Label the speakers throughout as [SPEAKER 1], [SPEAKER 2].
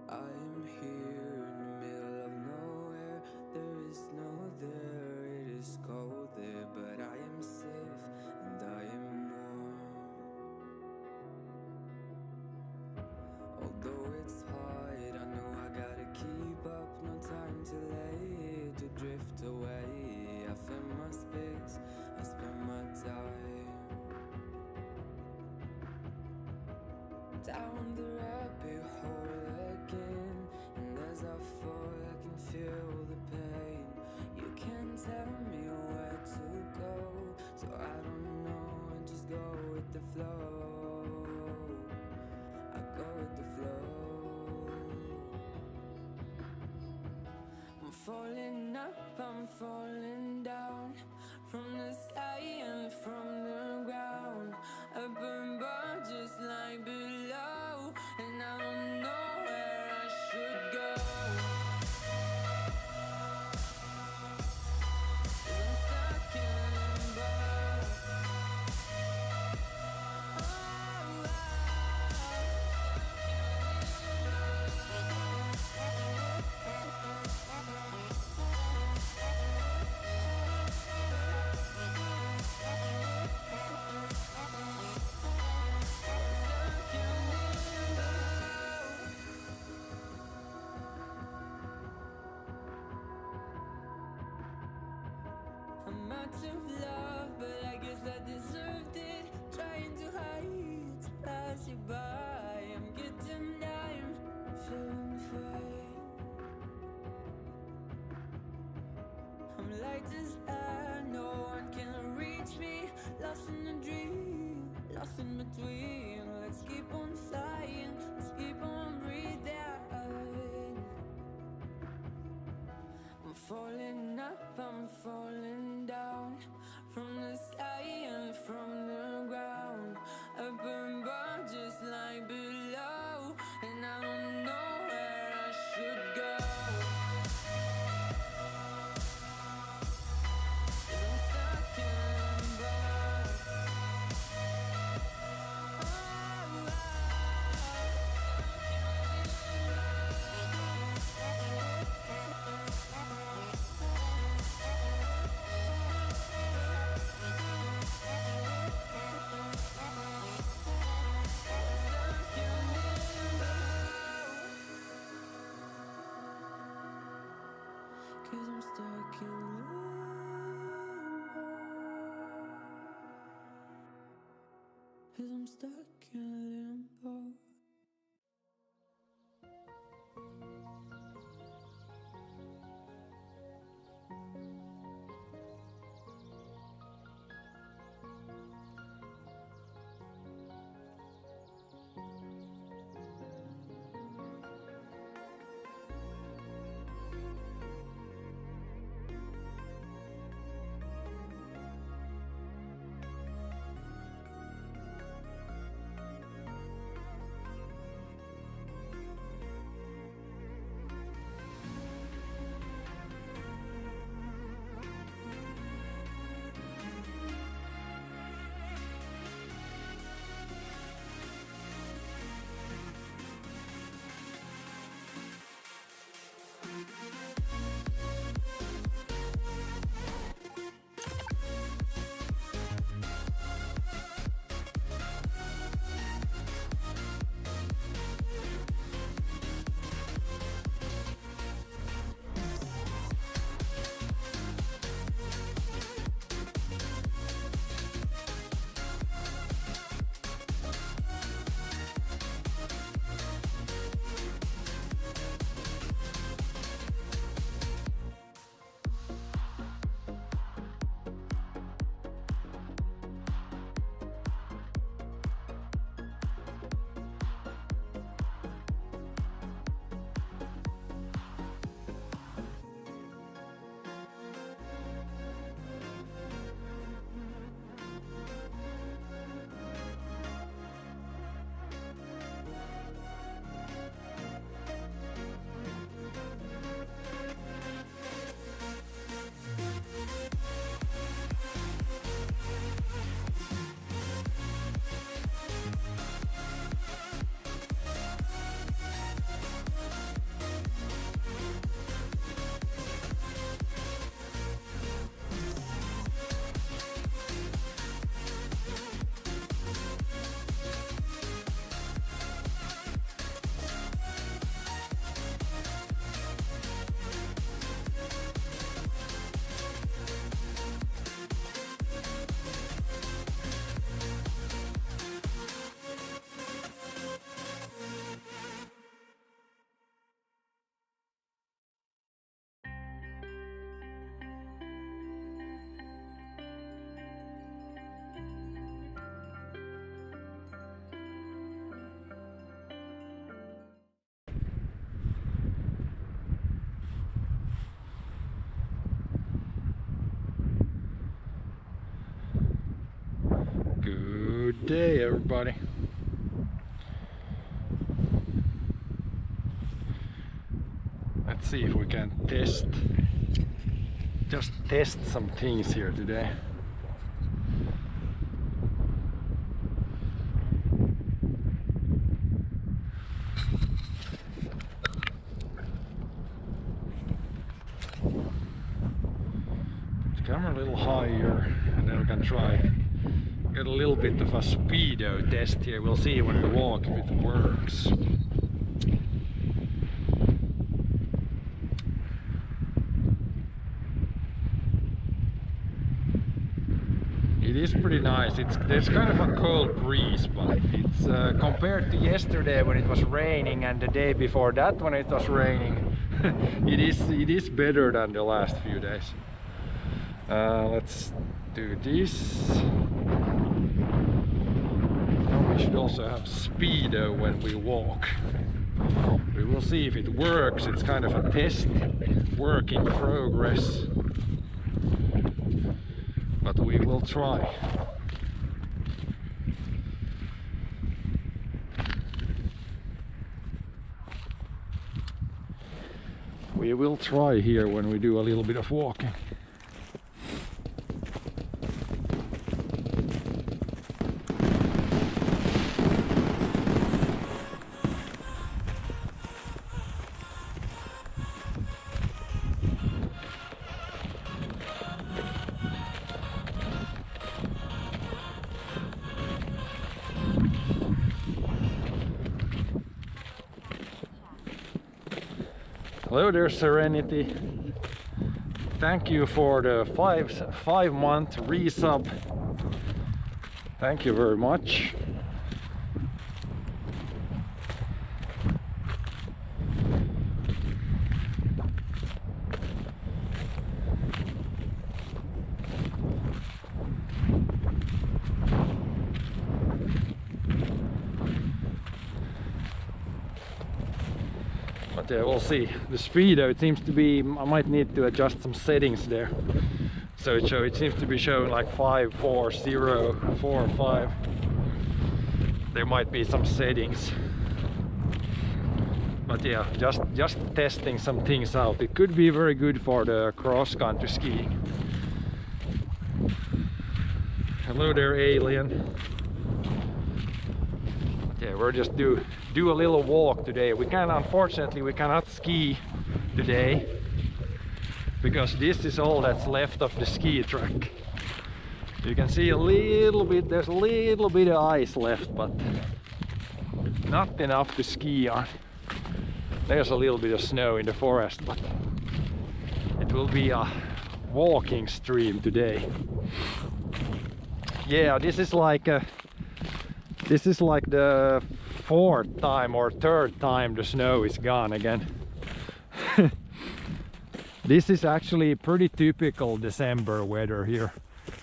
[SPEAKER 1] I am here in the middle of nowhere. There is no there, it is cold there, but I am safe and I am warm. Although it's hard, I know I gotta keep up. No time to lay, to drift away. I find my space, I spend my time down the rabbit hole again. And as I fall, I can feel the pain. You can't tell me where to go, so I don't know, I just go with the flow. I go with the flow. I'm falling up, I'm falling down, from the sky and from the ground. Up above just like below, and I don't know where I should go. 'Cause I'm stuck in limbo. I'm out of love, but I guess I deserved it. Trying to hide, to pass you by. I'm getting I'm feeling fine. I'm light as air, no one can reach me. Lost in a dream, lost in between. Let's keep on flying, let's keep on breathing. I'm falling up, I'm falling down, from the sky and from the ground. Up above just like below, and I don't know where I should go. 'Cause I'm stuck in limbo. Cause I'm stuck in limbo. Cause I'm stuck in limbo.
[SPEAKER 2] Good day, everybody. Let's see if we can just test some things here today. Put the camera a little higher, and then we can try get a little bit of a speedo test here. We'll see when we walk if it works. It is pretty nice. There's kind of a cold breeze, but it's compared to yesterday when it was raining and the day before that when it was raining, it is better than the last few days. Let's do this. We should also have speedo when we walk. We will see if it works. It's kind of a test, work in progress, but we will try. We will try here when we do a little bit of walking. Hello there, Serenity. Thank you for the 5-month resub. Thank you very much. But yeah, we'll see. The speedo, it seems to be, I might need to adjust some settings there. So it seems to be showing like 540, 45. There might be some settings. But yeah, just testing some things out. It could be very good for the cross-country skiing. Hello there, alien. Yeah, we're just do a little walk today. Unfortunately we cannot ski today because this is all that's left of the ski track. You can see a little bit, there's a little bit of ice left, but not enough to ski on. There's a little bit of snow in the forest, but it will be a walking stream today. Yeah, this is like the 4th time or 3rd time the snow is gone again. This is actually pretty typical December weather here.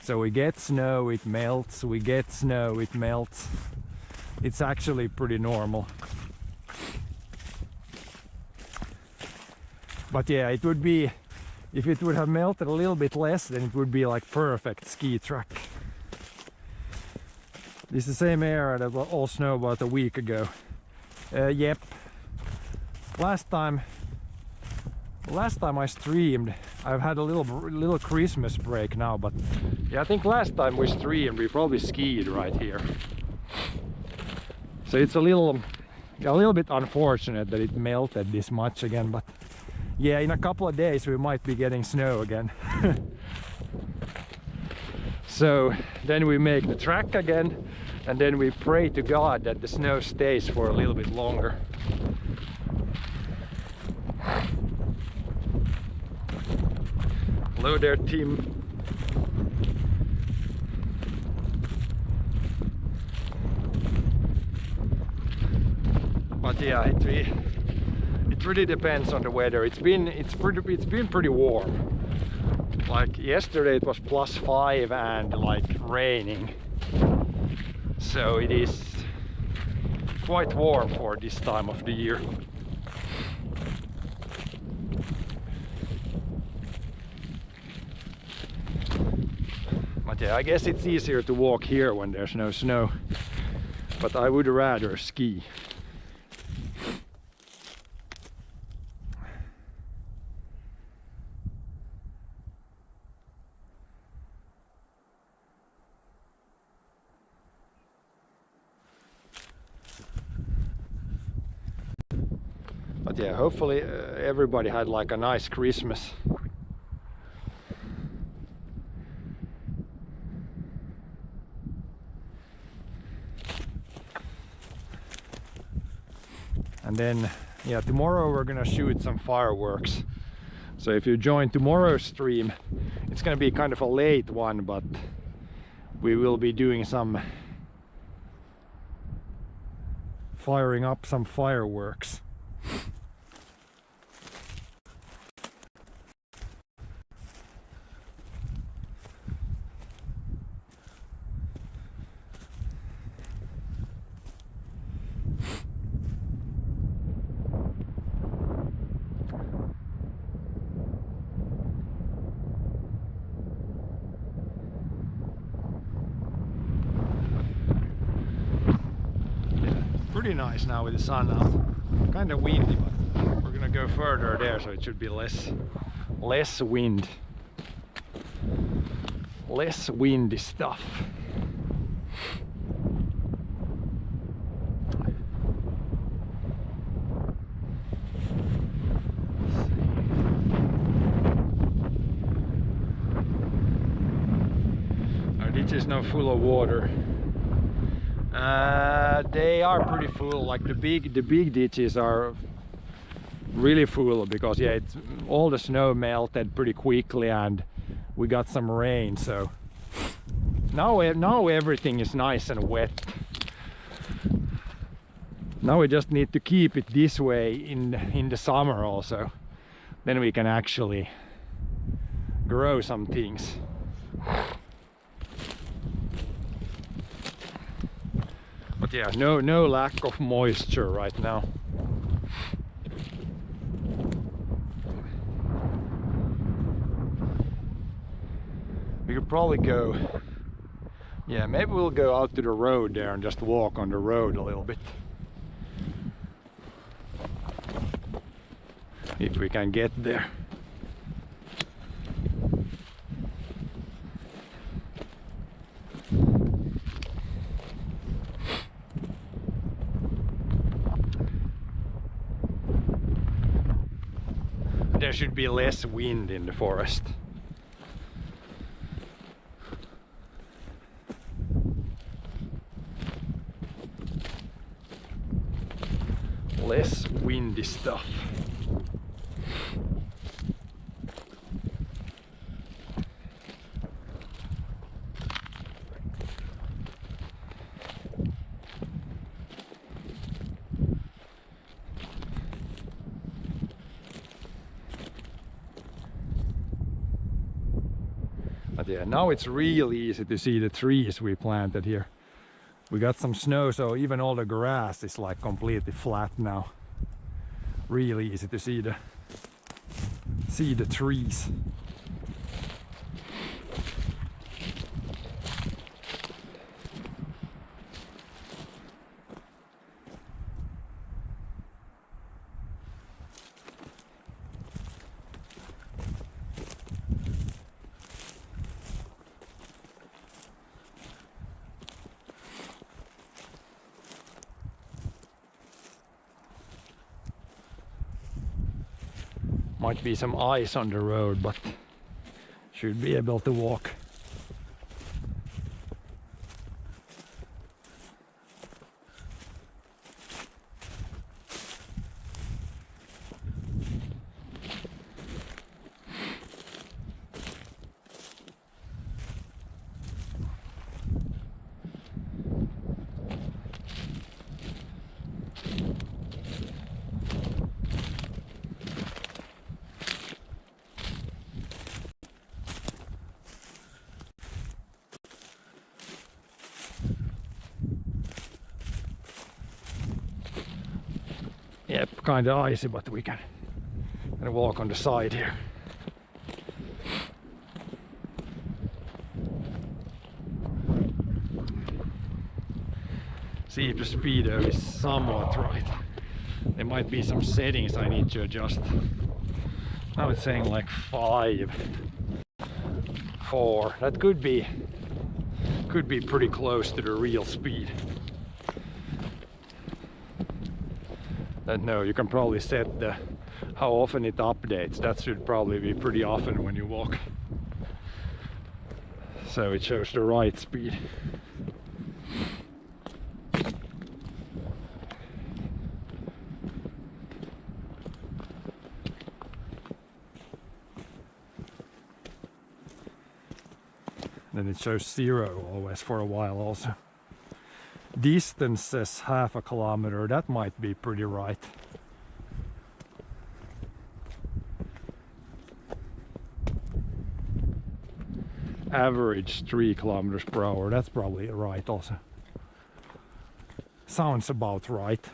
[SPEAKER 2] So we get snow, it melts, we get snow, it melts. It's actually pretty normal. But yeah, it would be, if it would have melted a little bit less, then it would be like perfect ski track. This is the same area that all snow about a week ago. Yep. Last time I streamed, I've had a little Christmas break now, but yeah, I think last time we streamed, we probably skied right here. So it's a little bit unfortunate that it melted this much again, but yeah, in a couple of days we might be getting snow again. So then we make the track again, and then we pray to God that the snow stays for a little bit longer. Hello there, Tim. But yeah, it really depends on the weather. It's been pretty warm. Like yesterday it was +5 and like raining. So it is quite warm for this time of the year. But yeah, I guess it's easier to walk here when there's no snow. but I would rather ski. But yeah, hopefully everybody had like a nice Christmas. And then, yeah, tomorrow we're gonna shoot some fireworks. So if you join tomorrow's stream, it's gonna be kind of a late one, but we will be doing some firing up some fireworks. Pretty nice now with the sun out. Kind of windy, but we're gonna go further there, so it should be less wind. Less windy stuff. Our ditch is now full of water. They are pretty full. Like the big ditches are really full because yeah, it's all the snow melted pretty quickly and we got some rain, so now everything is nice and wet. Now we just need to keep it this way in the summer also. Then we can actually grow some things. But yeah, no lack of moisture right now. We could probably go, yeah, maybe we'll go out to the road there and just walk on the road a little bit. If we can get there. There should be less wind in the forest. Less windy stuff. But yeah, now it's really easy to see the trees we planted here. We got some snow, so even all the grass is like completely flat now. Really easy to see the trees. Might be some ice on the road, but should be able to walk. Yep, kind of icy, but we can walk on the side here. See if the speedo is somewhat right. There might be some settings I need to adjust. Now it's saying like 5, 4. That could be pretty close to the real speed. And no, you can probably set the how often it updates. That should probably be pretty often when you walk. So it shows the right speed. Then it shows 0 always for a while also. Distance says half a kilometer. That might be pretty right. Average 3 kilometers per hour. That's probably right also. Sounds about right.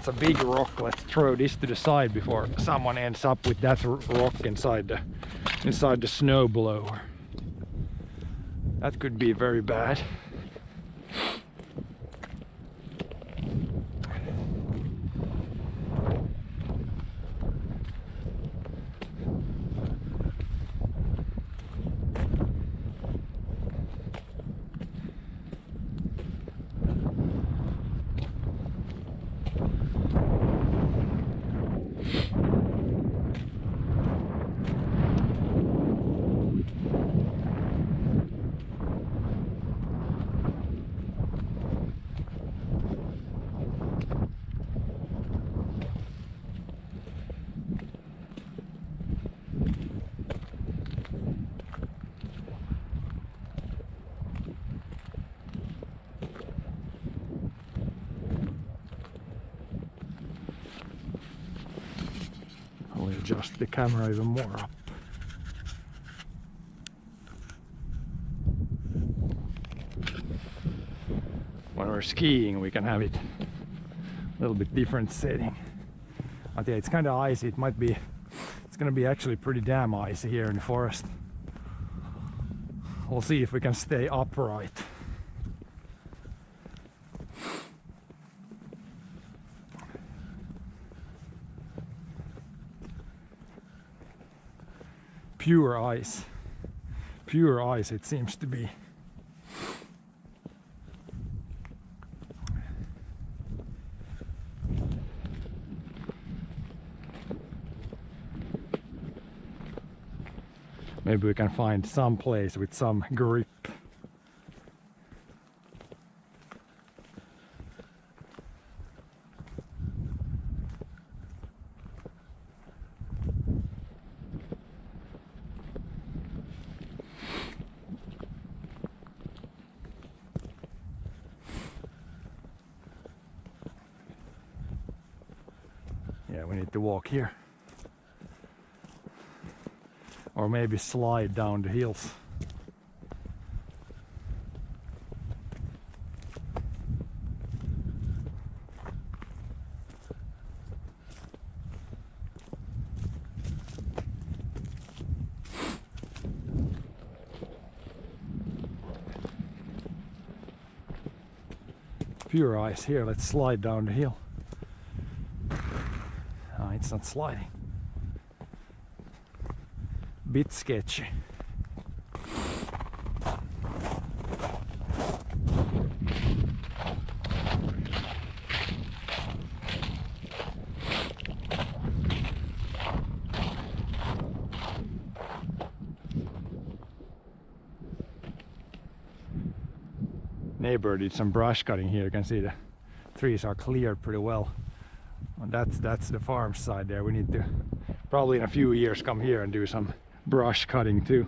[SPEAKER 2] That's a big rock. Let's throw this to the side before someone ends up with that rock inside the snowblower. That could be very bad. I'll adjust the camera even more up. When we're skiing we can have it a little bit different setting. But yeah, it's kind of icy. It's gonna be actually pretty damn icy here in the forest. We'll see if we can stay upright. Pure ice it seems to be. Maybe we can find some place with some grip. Yeah, we need to walk here. Or maybe slide down the hills. Pure ice here. Let's slide down the hill. Oh, it's not sliding. bit sketchy. Neighbor did some brush cutting here. You can see the trees are cleared pretty well. And that's the farm side there. We need to probably in a few years come here and do some brush cutting too.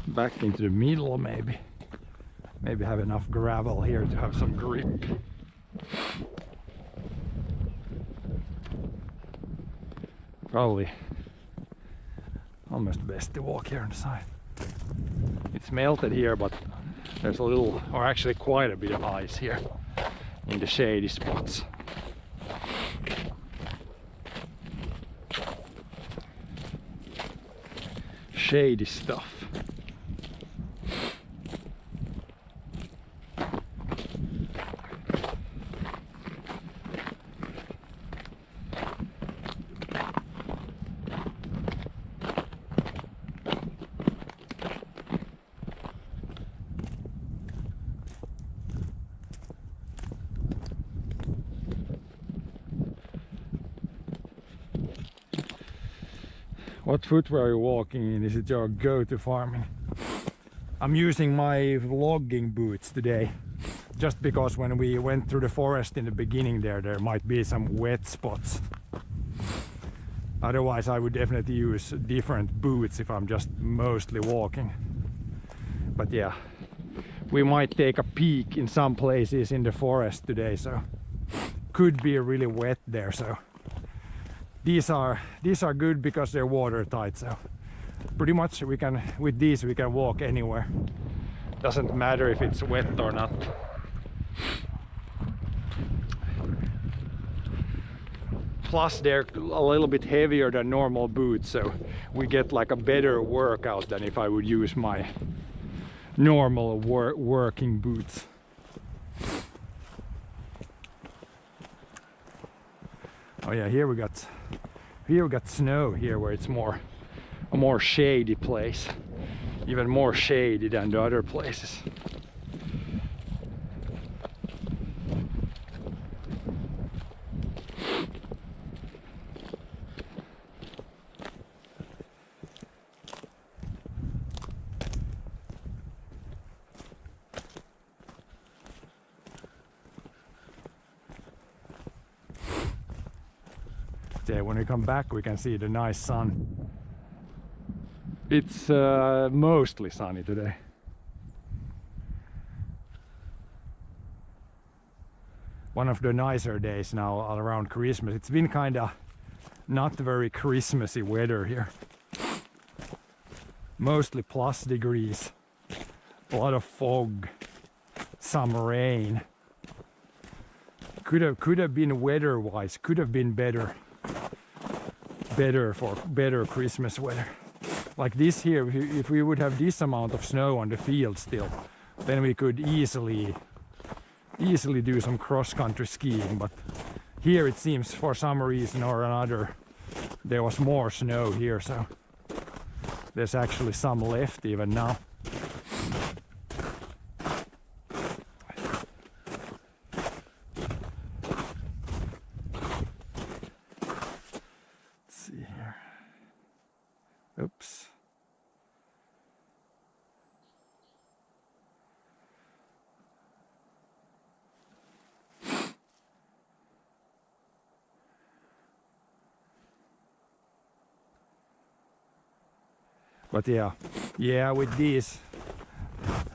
[SPEAKER 2] Back into the middle, maybe have enough gravel here to have some grip. Probably almost best to walk here on the side. It's melted here, but there's a little, or actually quite a bit of ice here in the shady spots. Shady stuff. What footwear are you walking in? Is it your go-to farming? I'm using my logging boots today, just because when we went through the forest in the beginning there might be some wet spots. Otherwise I would definitely use different boots if I'm just mostly walking. But yeah, we might take a peek in some places in the forest today, so could be really wet there, so these are good because they're watertight, so pretty much with these we can walk anywhere. Doesn't matter if it's wet or not. Plus they're a little bit heavier than normal boots, so we get like a better workout than if I would use my normal working boots. Oh yeah, here we got snow here, where it's a more shady place, even more shady than the other places. Yeah, when we come back we can see the nice sun. It's mostly sunny today. One of the nicer days now around Christmas. It's been kinda not very Christmassy weather here. Mostly plus degrees. A lot of fog. Some rain. Could have been weather-wise, could have been better for better Christmas weather. Like this here, if we would have this amount of snow on the field still, then we could easily do some cross-country skiing. But here it seems for some reason or another there was more snow here, so there's actually some left even now. Oops. But yeah, with these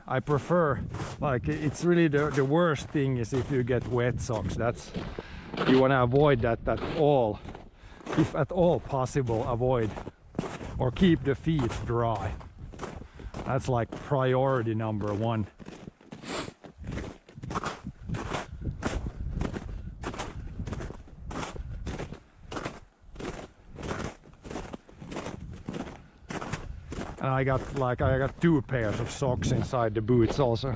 [SPEAKER 2] I prefer, like, it's really the worst thing is if you get wet socks. That's, you want to avoid that at all. If at all possible, avoid or keep the feet dry. That's like priority number one. And I got two pairs of socks inside the boots also,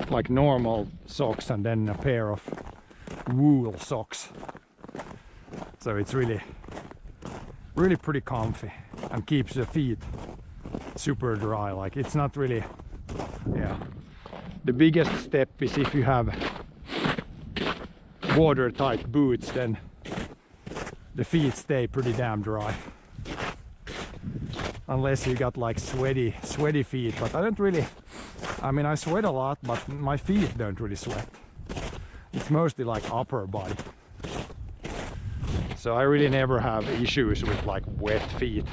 [SPEAKER 2] like normal socks and then a pair of wool socks. So it's really pretty comfy and keeps the feet super dry. Like, it's not really, yeah. The biggest step is if you have watertight boots, then the feet stay pretty damn dry. Unless you got like sweaty feet, but I don't really, I mean, I sweat a lot, but my feet don't really sweat. It's mostly like upper body. So I really never have issues with like wet feet.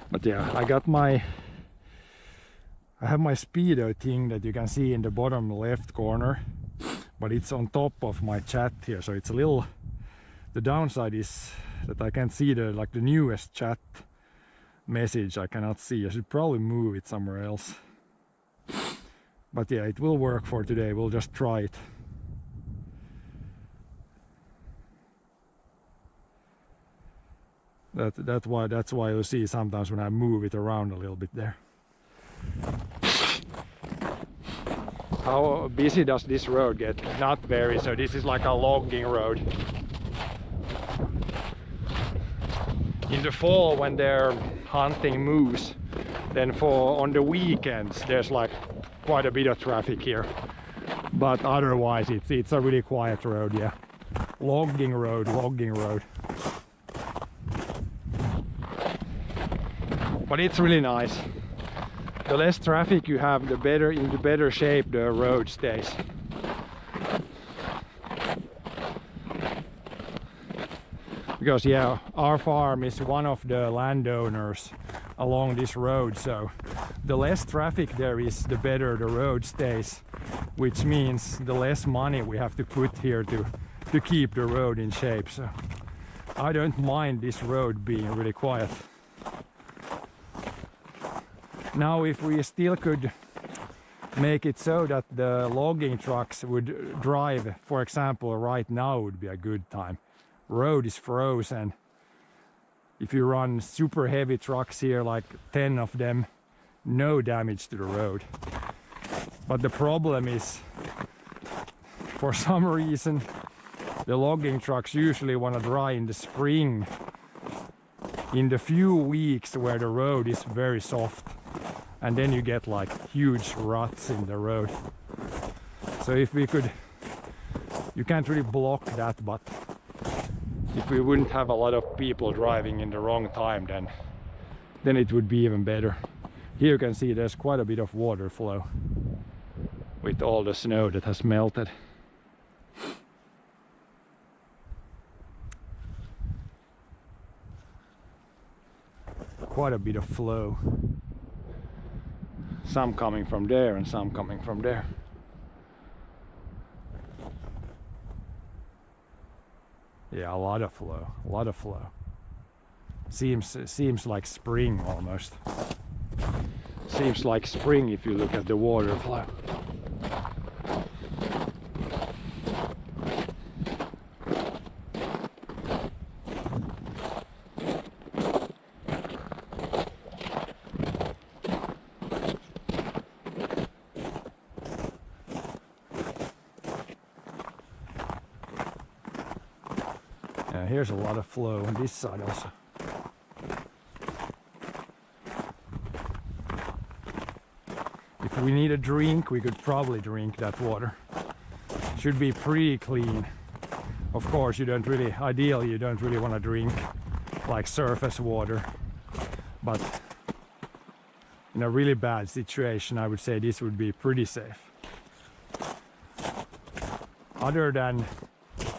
[SPEAKER 2] But yeah, I have my Speedo thing that you can see in the bottom left corner, but it's on top of my chat here, so it's a little, the downside is that I can't see the newest chat message. I cannot see. I should probably move it somewhere else. But yeah, it will work for today. We'll just try it. That's why you see sometimes when I move it around a little bit there. How busy does this road get? Not very, so this is like a logging road. In the fall when they're hunting moose, then on the weekends there's like quite a bit of traffic here. But otherwise it's a really quiet road, yeah. Logging road. But it's really nice. The less traffic you have, the better, in the better shape the road stays. Because yeah, our farm is one of the landowners along this road, so the less traffic there is, the better the road stays, which means the less money we have to put here to keep the road in shape. So I don't mind this road being really quiet. Now if we still could make it so that the logging trucks would drive, for example, right now would be a good time. Road is frozen. If you run super heavy trucks here, like 10 of them, no damage to the road. But the problem is, for some reason, the logging trucks usually want to dry in the spring, in the few weeks where the road is very soft. And then you get like huge ruts in the road. So if we could, you can't really block that, but if we wouldn't have a lot of people driving in the wrong time, then it would be even better. Here you can see there's quite a bit of water flow with all the snow that has melted. Quite a bit of flow. Some coming from there and some coming from there. Yeah, a lot of flow. Seems like spring almost. Seems like spring if you look at the water flow. here's a lot of flow on this side also. If we need a drink, we could probably drink that water. Should be pretty clean. Of course, ideally you don't really want to drink like surface water, but in a really bad situation, I would say this would be pretty safe. Other than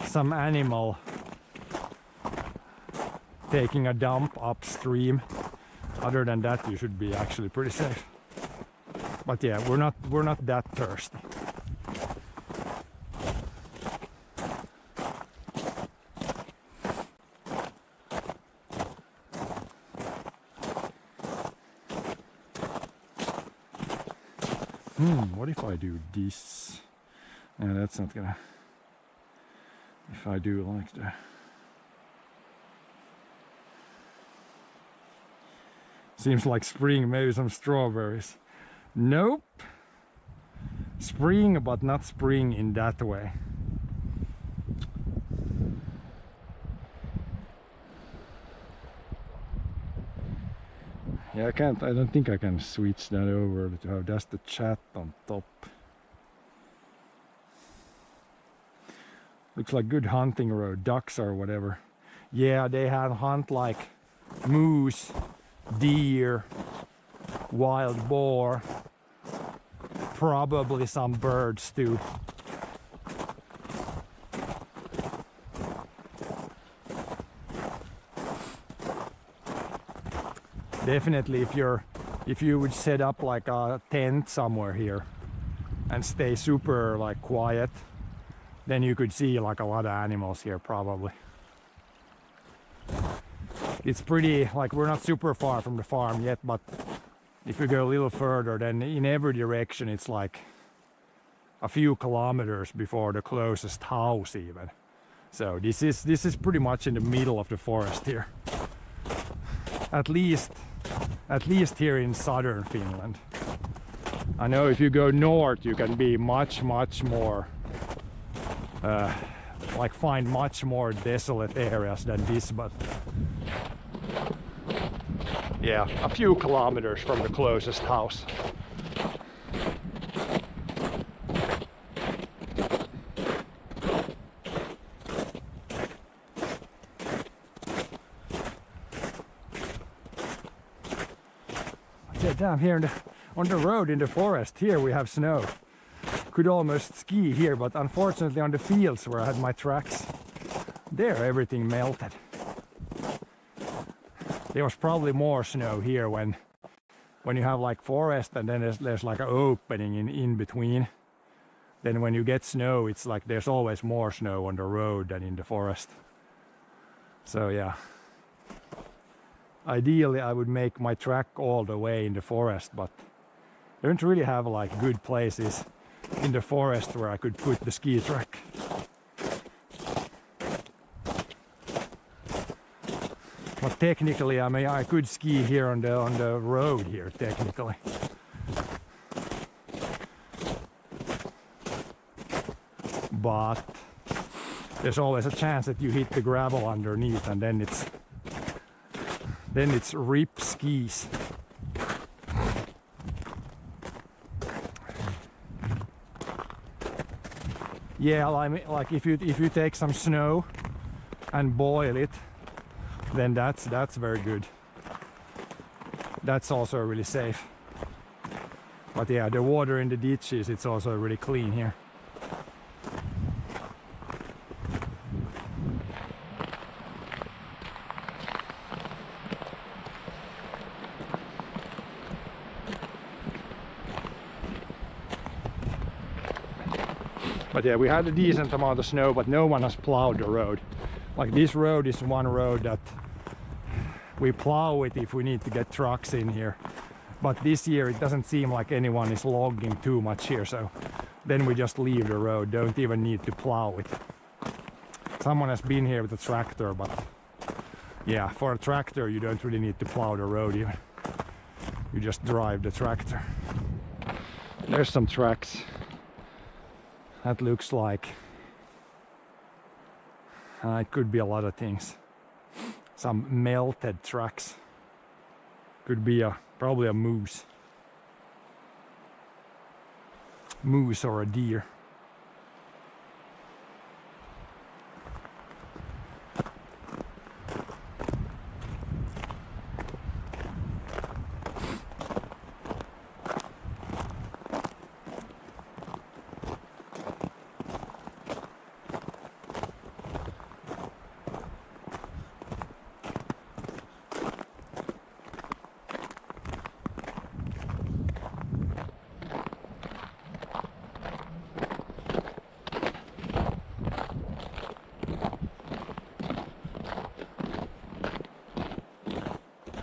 [SPEAKER 2] some animal taking a dump upstream, other than that, you should be actually pretty safe. But yeah, we're not that thirsty. What if I do this? Yeah, that's not gonna... If I do like that. Seems like spring, maybe some strawberries. Nope. Spring, but not spring in that way. Yeah, I don't think I can switch that over to have just the chat on top. Looks like good hunting road, ducks or whatever. Yeah, they hunt like moose, deer, wild boar, probably some birds too. Definitely if you would set up like a tent somewhere here and stay super like quiet, then you could see like a lot of animals here probably. It's pretty, like we're not super far from the farm yet, but if you go a little further, then in every direction it's like a few kilometers before the closest house even. So this is pretty much in the middle of the forest here. At least here in southern Finland. I know if you go north you can be much more like find much more desolate areas than this, but yeah, a few kilometers from the closest house. Yeah, down here on the road in the forest here we have snow. Could almost ski here, but unfortunately on the fields where I had my tracks, there everything melted. There was probably more snow here when you have like forest and then there's like an opening in between. Then when you get snow, it's like there's always more snow on the road than in the forest. So yeah. Ideally I would make my track all the way in the forest, but I don't really have like good places in the forest where I could put the ski track. But technically, I mean, I could ski here on the road here technically. But there's always a chance that you hit the gravel underneath and then it's rip skis. Yeah, like if you take some snow and boil it, then that's very good. That's also really safe. But yeah, the water in the ditches, it's also really clean here. But yeah, we had a decent amount of snow, but no one has plowed the road. Like this road is one road that we plow it if we need to get trucks in here. But this year it doesn't seem like anyone is logging too much here, so then we just leave the road, don't even need to plow it. Someone has been here with a tractor, but yeah, for a tractor you don't really need to plow the road even. You just drive the tractor. There's some tracks. That looks like It could be a lot of things. Some melted tracks. Could be probably a moose. Moose or a deer.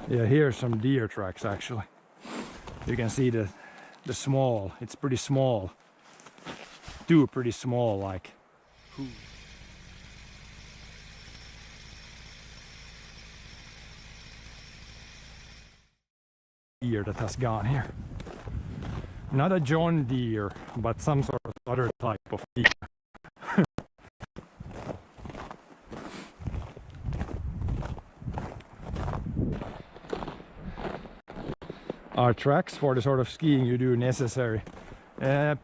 [SPEAKER 2] Yeah, here's some deer tracks actually. You can see the small, it's pretty small. Two pretty small like. Deer that has gone here. Not a John Deere, but some sort of other type of deer. Are tracks for the sort of skiing you do necessary?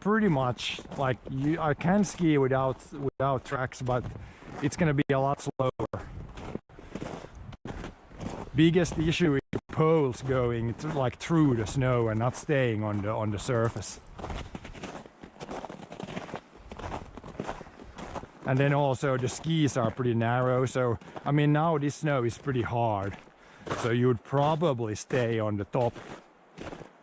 [SPEAKER 2] Pretty much. Like I can ski without tracks, but it's gonna be a lot slower. Biggest issue is the poles going like through the snow and not staying on the surface. And then also the skis are pretty narrow, so I mean now this snow is pretty hard, so you would probably stay on the top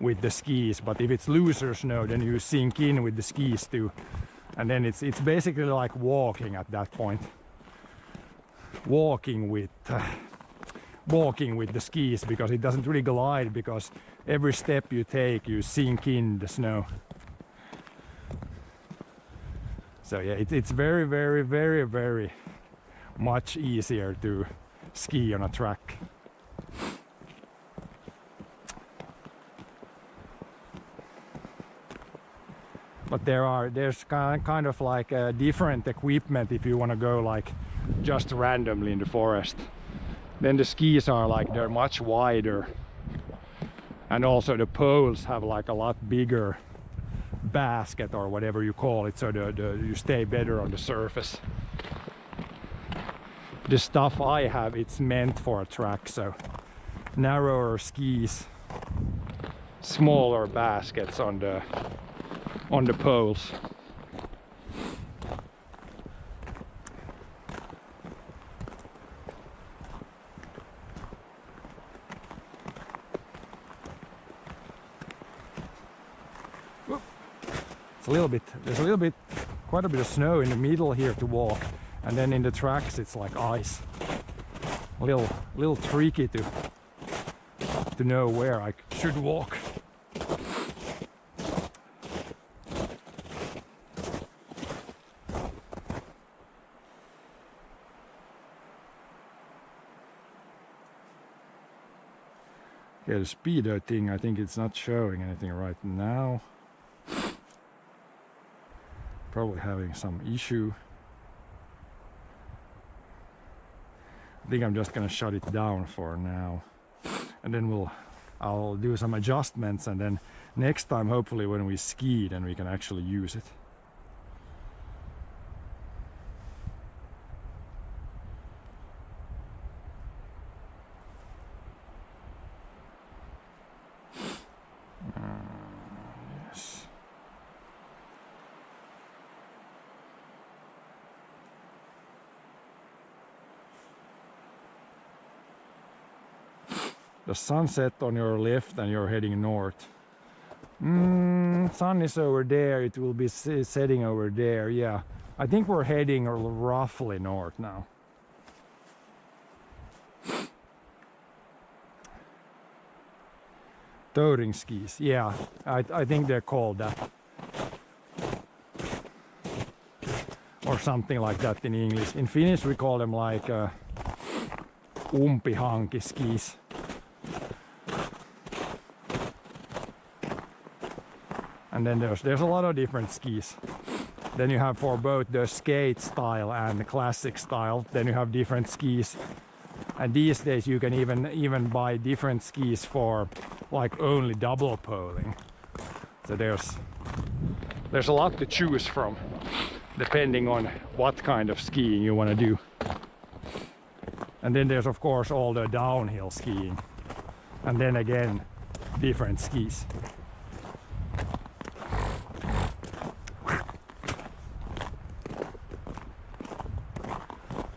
[SPEAKER 2] with the skis, but if it's looser snow then you sink in with the skis too, and then it's basically like walking at that point. Walking with the skis, because it doesn't really glide, because every step you take you sink in the snow. So yeah, it's very, very, very, very much easier to ski on a track. But there's kind of like different equipment if you want to go like just randomly in the forest. Then the skis are like, they're much wider, and also the poles have like a lot bigger basket or whatever you call it, so you stay better on the surface. The stuff I have, it's meant for a track, so narrower skis, smaller baskets on the poles. There's quite a bit of snow in the middle here to walk, and then in the tracks it's like ice. A little tricky to know where I should walk. Yeah, the speedo thing, I think it's not showing anything right now. Probably having some issue. I think I'm just gonna shut it down for now, and then I'll do some adjustments, and then next time hopefully when we ski then we can actually use it. Yes. The sunset on your left and you're heading north. Sun is over there, it will be setting over there, yeah. I think we're heading roughly north now. Touring skis, yeah, I think they're called that. Or something like that in English. In Finnish we call them like umpihanki skis. And then there's a lot of different skis. Then you have for both the skate style and the classic style. Then you have different skis. And these days you can even buy different skis for like only double poling. So there's a lot to choose from depending on what kind of skiing you want to do. And then there's of course all the downhill skiing. And then again, different skis.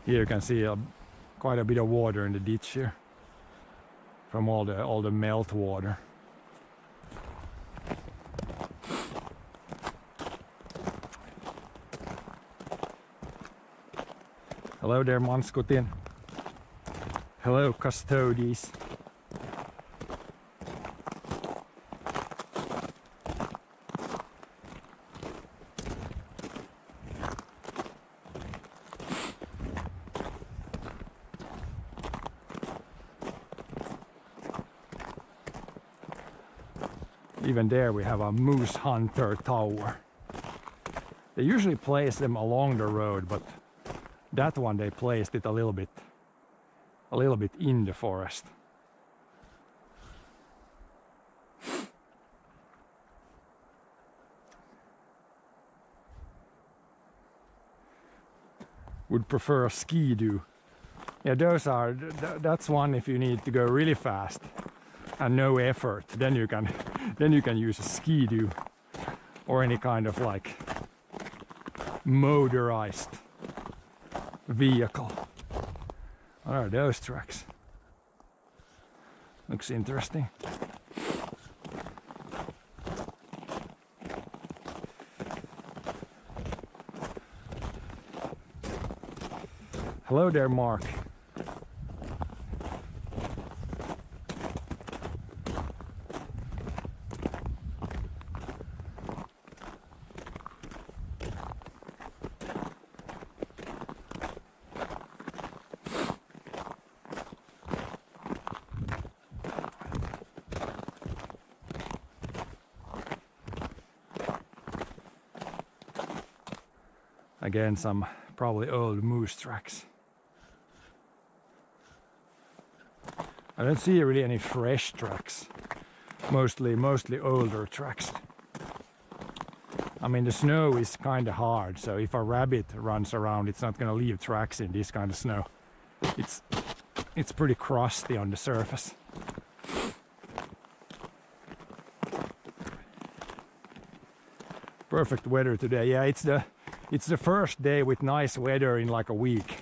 [SPEAKER 2] Here you can see quite a bit of water in the ditch here from all the melt water. Hello there, Manskutin. Hello, custodies. Even there we have a moose hunter tower. They usually place them along the road, but that one they placed it a little bit in the forest. Would prefer a Ski-Doo. Yeah, that's one if you need to go really fast and no effort, then you can use a Ski-Doo or any kind of like motorized vehicle. What are those tracks? Looks interesting. Hello there, Mark. Again, some probably old moose tracks. I don't see really any fresh tracks. Mostly older tracks. I mean, the snow is kind of hard, so if a rabbit runs around, it's not going to leave tracks in this kind of snow. It's pretty crusty on the surface. Perfect weather today. Yeah, it's the first day with nice weather in like a week.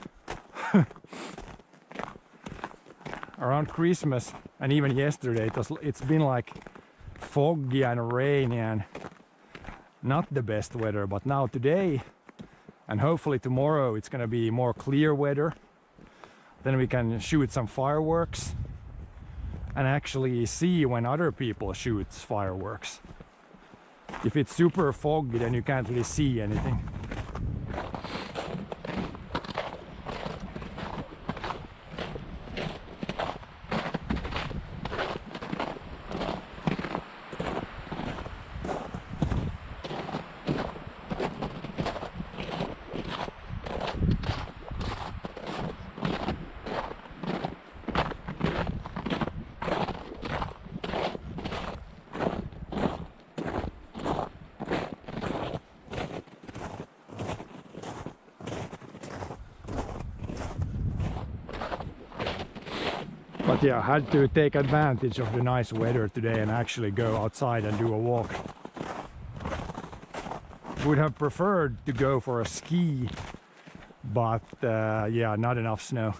[SPEAKER 2] Around Christmas and even yesterday it's been like foggy and rainy and not the best weather, but now today and hopefully tomorrow it's gonna be more clear weather. Then we can shoot some fireworks and actually see when other people shoot fireworks. If it's super foggy, then you can't really see anything. But yeah, I had to take advantage of the nice weather today and actually go outside and do a walk. Would have preferred to go for a ski, but yeah, not enough snow.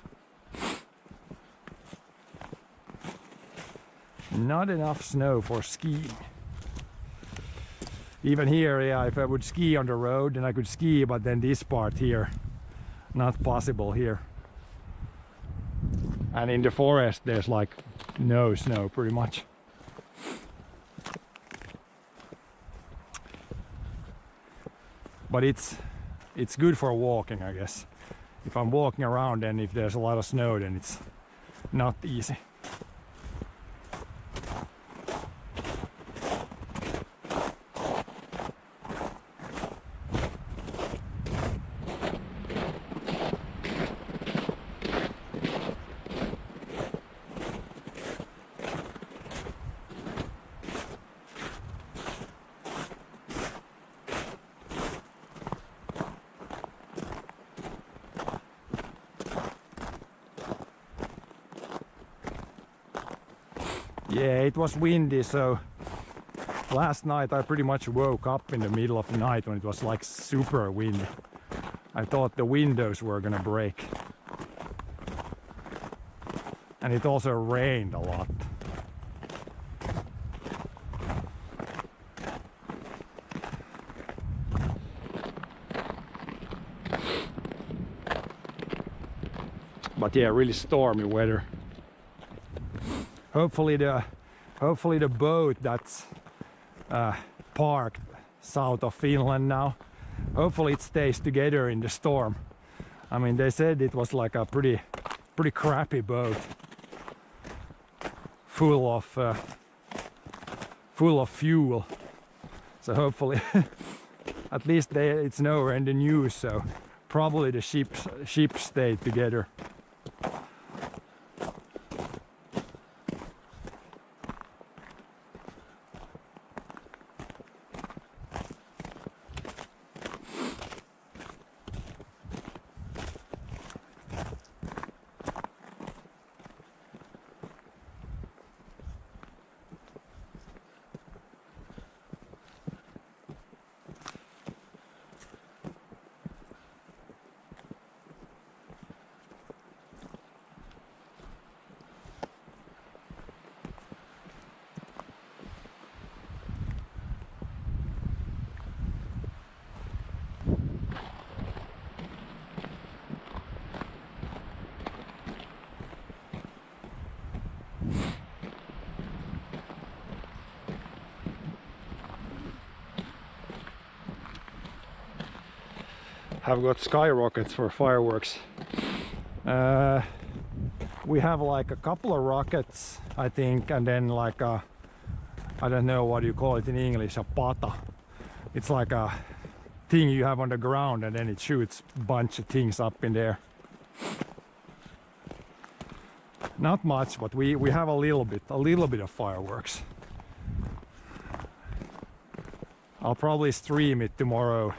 [SPEAKER 2] Not enough snow for skiing. Even here, yeah, if I would ski on the road, then I could ski, but then this part here, not possible here. And in the forest there's like no snow pretty much. But it's good for walking, I guess. If I'm walking around and if there's a lot of snow, then it's not easy. Yeah, it was windy, so last night I pretty much woke up in the middle of the night when it was like super windy. I thought the windows were gonna break. And it also rained a lot. But yeah, really stormy weather. Hopefully the boat that's parked south of Finland now, hopefully it stays together in the storm. I mean, they said it was like a pretty crappy boat, full of fuel. So hopefully at least it's nowhere in the news, so probably the ships stayed together. Have got skyrockets for fireworks. We have like a couple of rockets, I think, and then like a, I don't know what you call it in English, a pata. It's like a thing you have on the ground and then it shoots a bunch of things up in there. Not much, but we have a little bit of fireworks. I'll probably stream it tomorrow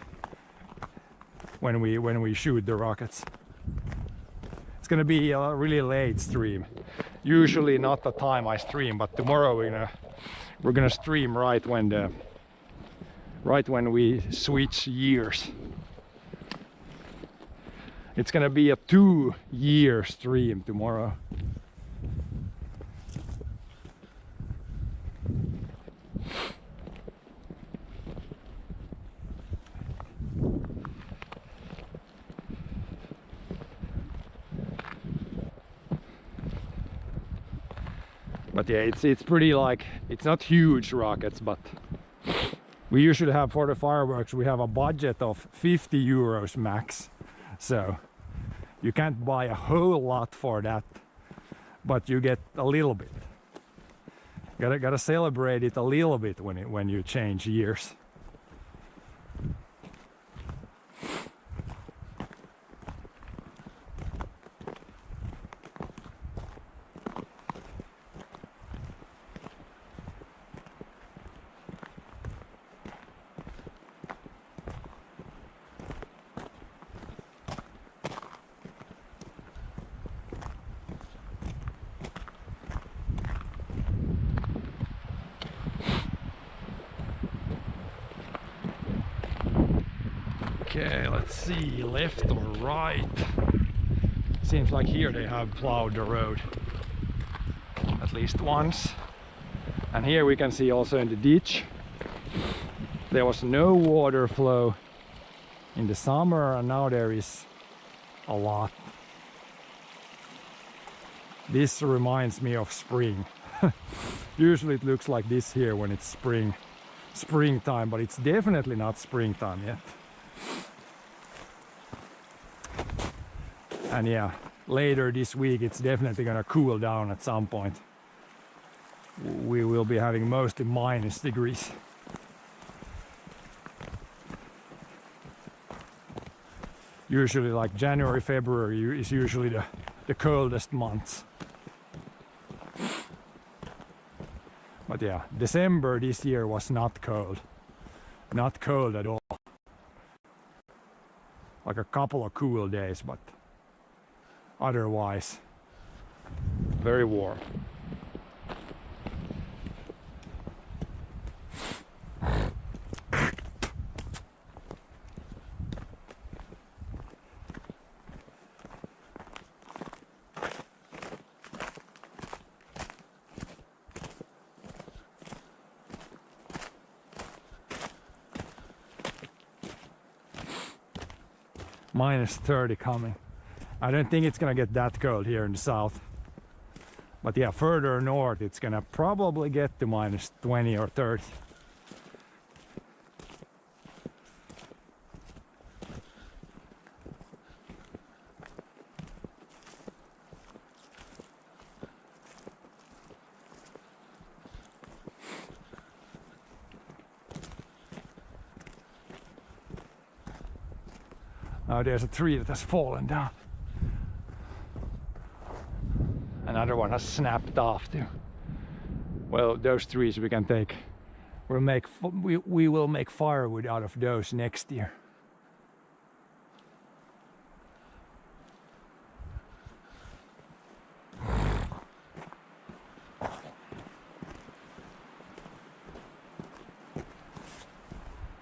[SPEAKER 2] when we shoot the rockets. It's gonna be a really late stream. Usually not the time I stream, but tomorrow we're gonna stream right when we switch years. It's gonna be a 2-year stream tomorrow. But yeah, it's pretty, like, it's not huge rockets, but we usually have, for the fireworks, we have a budget of 50 euros max. So you can't buy a whole lot for that, but you get a little bit. Gotta celebrate it a little bit when you change years. Okay, let's see, left or right? Seems like here they have plowed the road at least once. And here we can see also in the ditch there was no water flow in the summer, and now there is a lot. This reminds me of spring. Usually it looks like this here when it's springtime, but it's definitely not springtime yet. And yeah, later this week it's definitely gonna cool down at some point. We will be having mostly -degrees. Usually like January, February is usually the coldest months. But yeah, December this year was not cold. Not cold at all. Like a couple of cool days, but otherwise very warm. -30 coming. I don't think it's gonna get that cold here in the south. But yeah, further north it's gonna probably get to -20 or 30. Oh, there's a tree that has fallen down. Another one has snapped off too. Well, those trees we can take. We will make firewood out of those next year.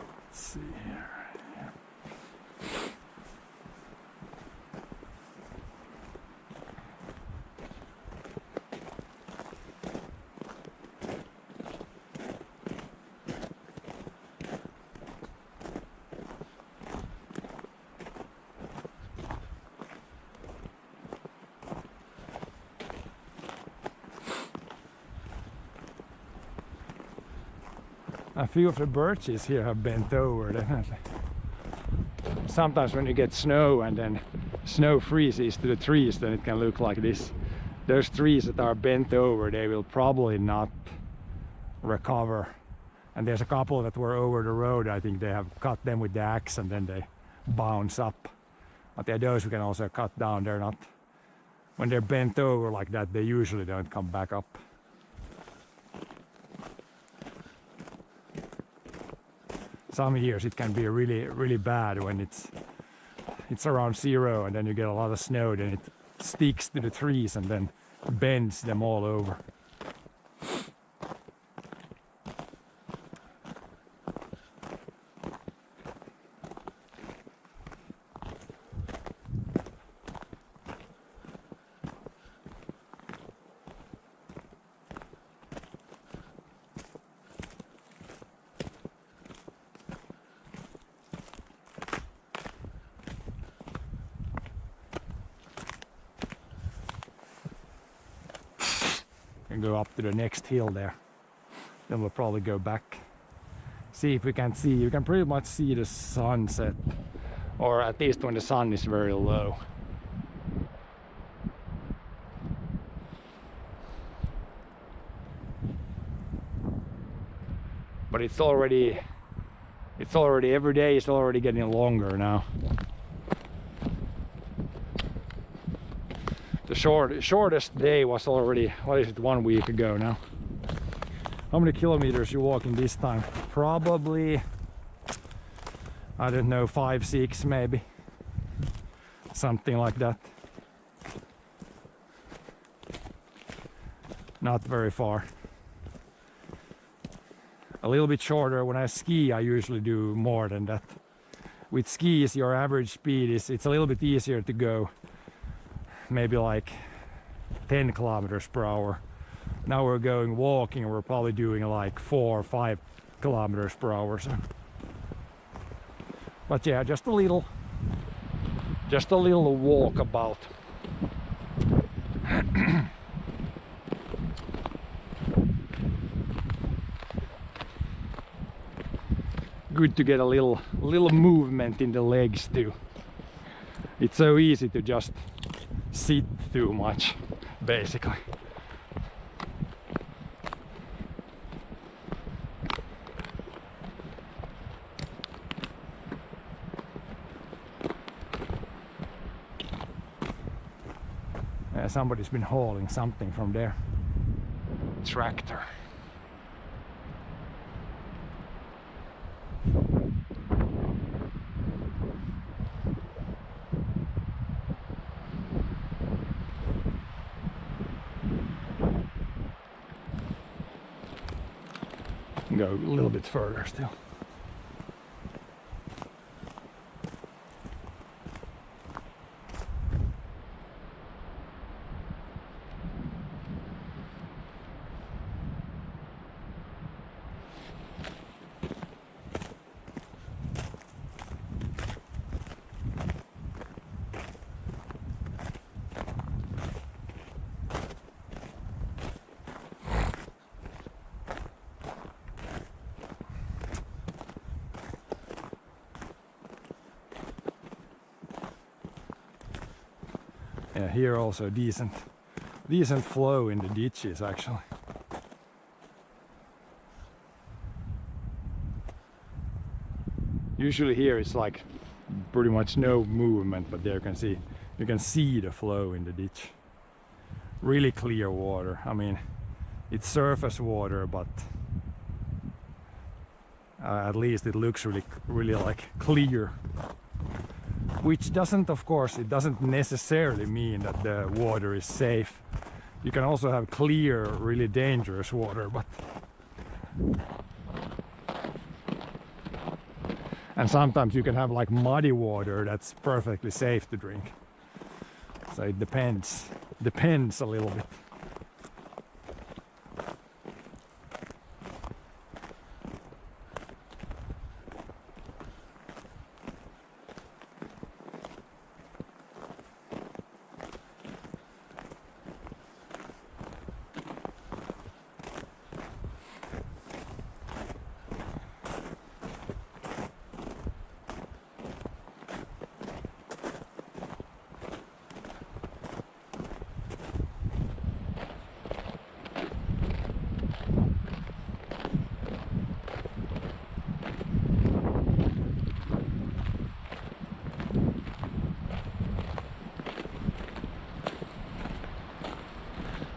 [SPEAKER 2] Let's see here. A few of the birches here have bent over, definitely. Sometimes when you get snow and then snow freezes to the trees, then it can look like this. Those trees that are bent over, they will probably not recover. And there's a couple that were over the road. I think they have cut them with the axe and then they bounce up. But yeah, those we can also cut down. They're not, when they're bent over like that, they usually don't come back up. Some years it can be really bad when it's around 0 and then you get a lot of snow, then it sticks to the trees and then bends them all over. And go up to the next hill there. Then we'll probably go back. See if we can see. You can pretty much see the sunset, or at least when the sun is very low. But it's already every day is already getting longer now. The shortest day was already, what is it, 1 week ago now. How many kilometers you walking this time? Probably, I don't know, 5, 6 maybe. Something like that. Not very far. A little bit shorter. When I ski, I usually do more than that. With skis, your average speed it's a little bit easier to go. Maybe like 10 kilometers per hour. Now we're going walking, we're probably doing like 4 or 5 kilometers per hour. So. But yeah, just a little walk about. Good to get a little movement in the legs too. It's so easy to just sit too much, basically. Somebody's been hauling something from their tractor. Go a little bit further still. Yeah, here also decent flow in the ditches actually. Usually here it's like pretty much no movement, but there you can see the flow in the ditch. Really clear water. I mean, it's surface water, but at least it looks really like clear. Which doesn't, of course, it doesn't necessarily mean that the water is safe. You can also have clear, really dangerous water, but and sometimes you can have like muddy water that's perfectly safe to drink. So it depends a little bit.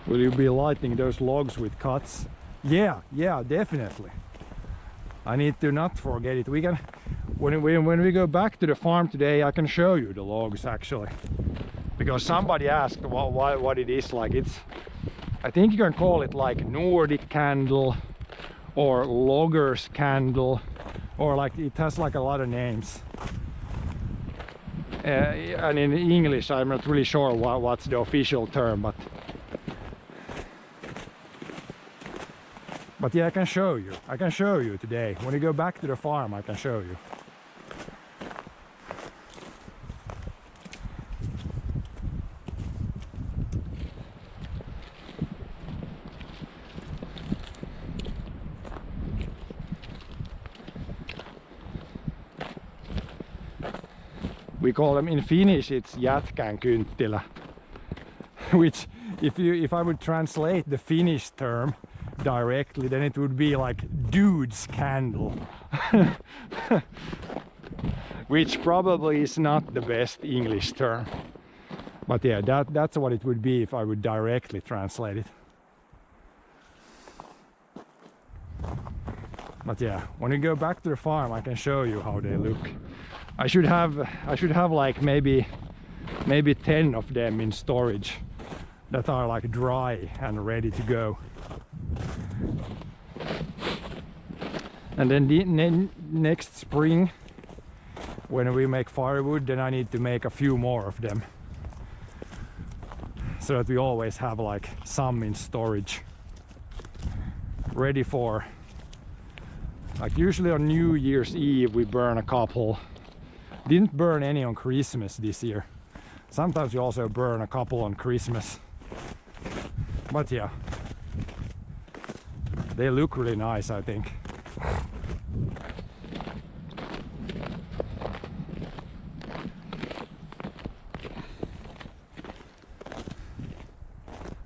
[SPEAKER 2] Will you be lighting those logs with cuts? Yeah, definitely. I need to not forget it. We can, when we go back to the farm today, I can show you the logs actually. Because somebody asked what it is like. I think you can call it like Nordic candle or logger's candle, or like it has like a lot of names. And in English, I'm not really sure what's the official term, but yeah, I can show you. I can show you today. When you go back to the farm, I can show you. We call them in Finnish, it's jätkän kynttilä, which if I would translate the Finnish term directly, then it would be like dude's candle. Which probably is not the best English term, but yeah, that's what it would be if I would directly translate it. But yeah, when you go back to the farm, I can show you how they look. I should have like maybe 10 of them in storage that are like dry and ready to go. And then the next spring, when we make firewood, then I need to make a few more of them, so that we always have like some in storage ready for, like, usually on New Year's Eve we burn a couple. Didn't burn any on Christmas this year. Sometimes we also burn a couple on Christmas, but yeah, they look really nice, I think.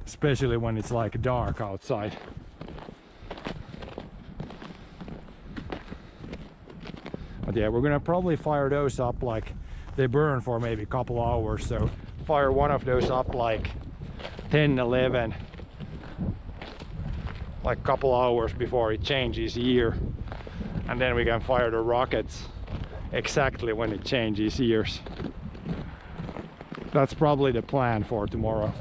[SPEAKER 2] Especially when it's like dark outside. But yeah, we're gonna probably fire those up, like they burn for maybe a couple hours, so fire one of those up like 10, 11, like a couple hours before it changes year, and then we can fire the rockets exactly when it changes years. That's probably the plan for tomorrow.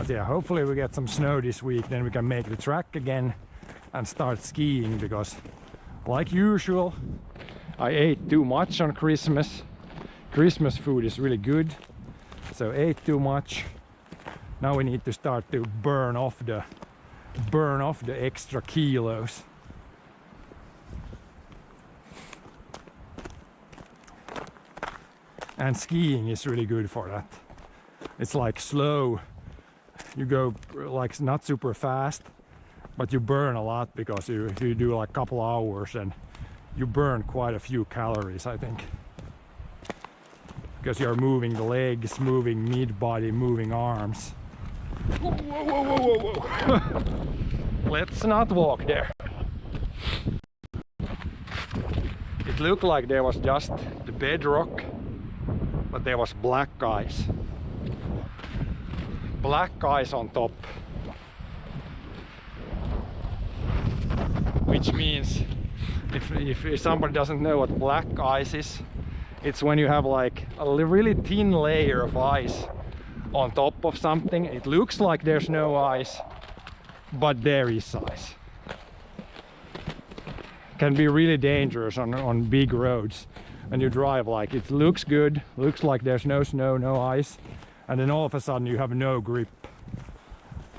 [SPEAKER 2] But yeah, hopefully we get some snow this week, then we can make the track again and start skiing, because like usual I ate too much on Christmas. Christmas food is really good, so ate too much. Now we need to start to burn off the extra kilos. And skiing is really good for that. It's like slow. You go like not super fast, but you burn a lot, because if you do like a couple hours, and you burn quite a few calories, I think. Because you're moving the legs, moving mid-body, moving arms. Whoa, whoa, whoa, whoa, whoa. Let's not walk there. It looked like there was just the bedrock, but there was black ice. Black ice on top. Which means, if somebody doesn't know what black ice is, it's when you have like a really thin layer of ice on top of something. It looks like there's no ice, but there is ice. Can be really dangerous on big roads. And you drive like it looks good, looks like there's no snow, no ice, and then all of a sudden you have no grip.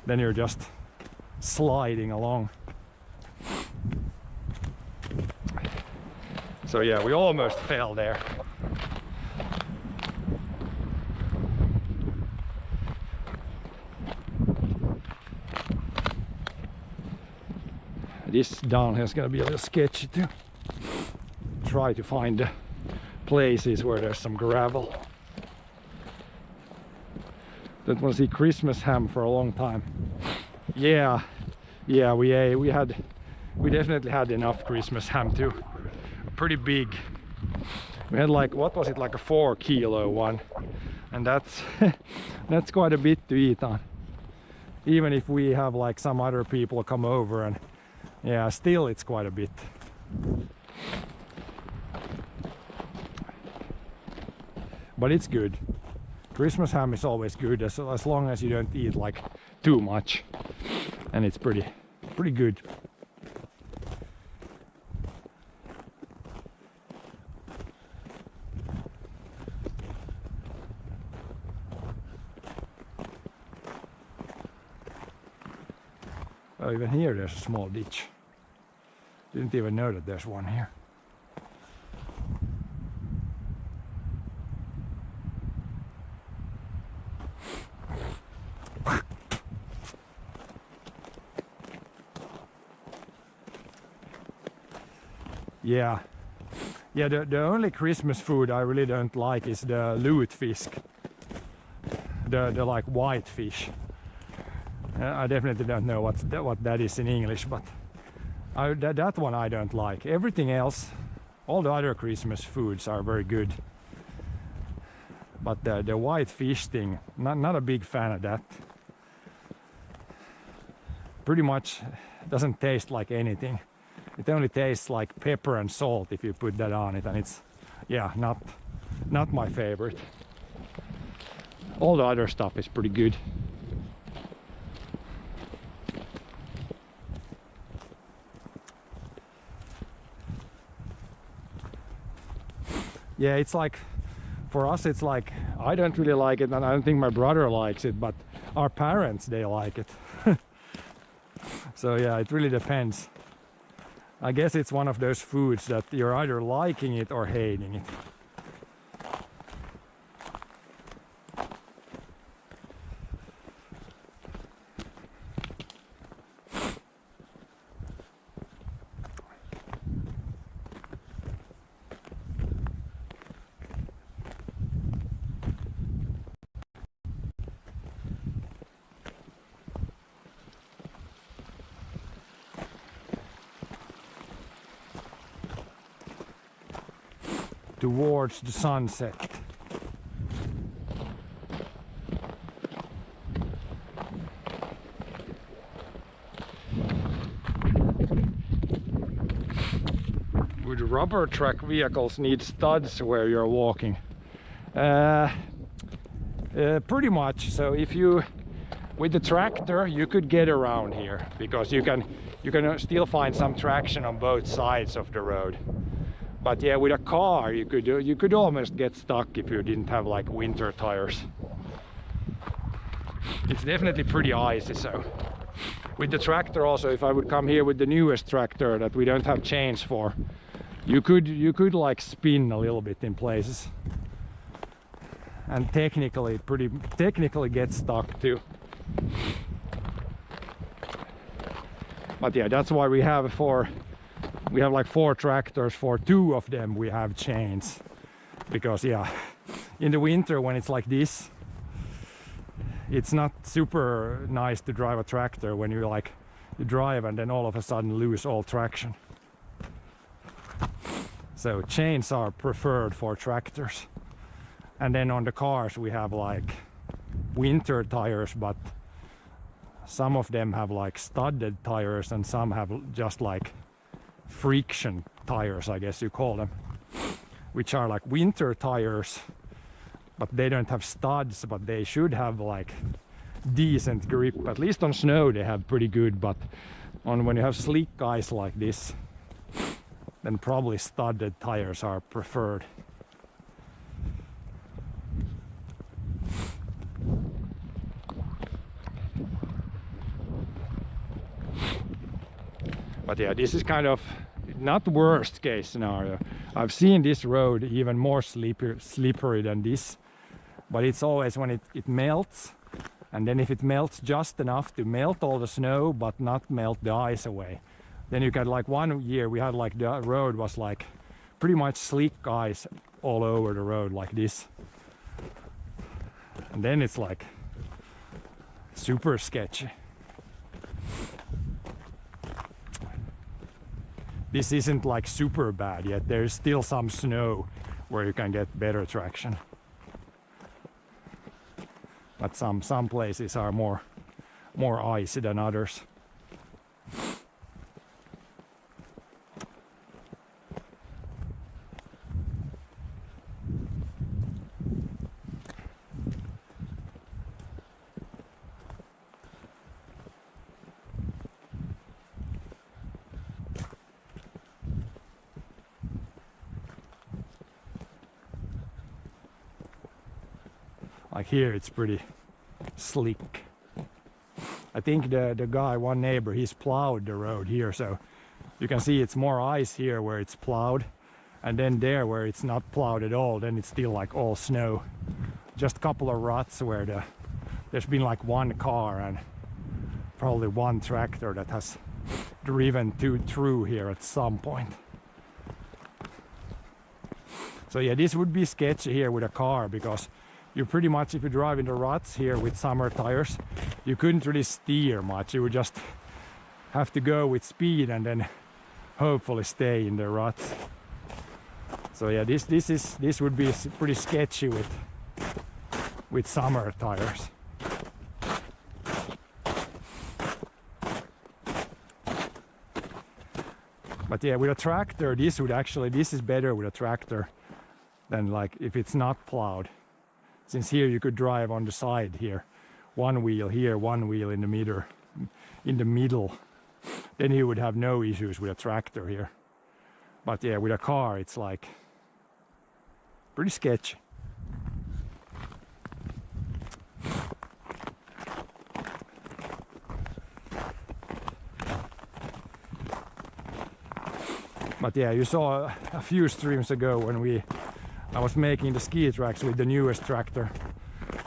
[SPEAKER 2] Then you're just sliding along. So yeah, we almost fell there. This downhill is gonna be a little sketchy too. Try to find places where there's some gravel. Don't want to see Christmas ham for a long time. Yeah, we definitely had enough Christmas ham too. Pretty big. We had like, what was it, like a 4 kilo one, and that's that's quite a bit to eat on. Even if we have like some other people come over, and yeah, still it's quite a bit. But it's good. Christmas ham is always good, as long as you don't eat like too much, and it's pretty good. Oh, even here there's a small ditch. Didn't even know that there's one here. Yeah, the only Christmas food I really don't like is the lutefisk, the like white fish. I definitely don't know what that is in English, but that one I don't like. Everything else, all the other Christmas foods are very good, but the white fish thing, not a big fan of that. Pretty much doesn't taste like anything. It only tastes like pepper and salt if you put that on it, and it's, yeah, not my favorite. All the other stuff is pretty good. Yeah, it's like, for us it's like, I don't really like it, and I don't think my brother likes it, but our parents, they like it. So yeah, it really depends. I guess it's one of those foods that you're either liking it or hating it. Towards the sunset. Would rubber track vehicles need studs where you're walking? Pretty much. So if you with the tractor you could get around here because you can still find some traction on both sides of the road. But yeah, with a car you could almost get stuck if you didn't have like winter tires. It's definitely pretty icy. So with the tractor also, if I would come here with the newest tractor that we don't have chains for, you could like spin a little bit in places and technically get stuck too. But yeah, that's why we have like 4 tractors. For 2 of them we have chains, because yeah, in the winter when it's like this, it's not super nice to drive a tractor when you drive and then all of a sudden lose all traction. So chains are preferred for tractors. And then on the cars we have like winter tires, but some of them have like studded tires and some have just like friction tires, I guess you call them, which are like winter tires, but they don't have studs, but they should have like decent grip. At least on snow they have pretty good, but when you have slick ice like this, then probably studded tires are preferred. But yeah, this is kind of not worst case scenario. I've seen this road even more slippery than this, but it's always when it melts, and then if it melts just enough to melt all the snow but not melt the ice away, then you can, like one year we had like the road was like pretty much slick ice all over the road like this, and then it's like super sketchy. This isn't like super bad yet. There's still some snow where you can get better traction. But some places are more icy than others. Like here it's pretty slick. I think the guy, one neighbor, he's plowed the road here, so you can see it's more ice here where it's plowed, and then there where it's not plowed at all, then it's still like all snow. Just a couple of ruts where there's been like one car and probably one tractor that has driven through here at some point. So yeah, this would be sketchy here with a car, because you pretty much, if you drive in the ruts here with summer tires, you couldn't really steer much. You would just have to go with speed and then hopefully stay in the ruts. So yeah, this would be pretty sketchy with summer tires. But yeah, with a tractor, this is better with a tractor than like if it's not plowed. Since here you could drive on the side here, one wheel here, one wheel in the middle, then you would have no issues with a tractor here. But yeah, with a car it's like pretty sketchy. But yeah, you saw a few streams ago when I was making the ski tracks with the newest tractor.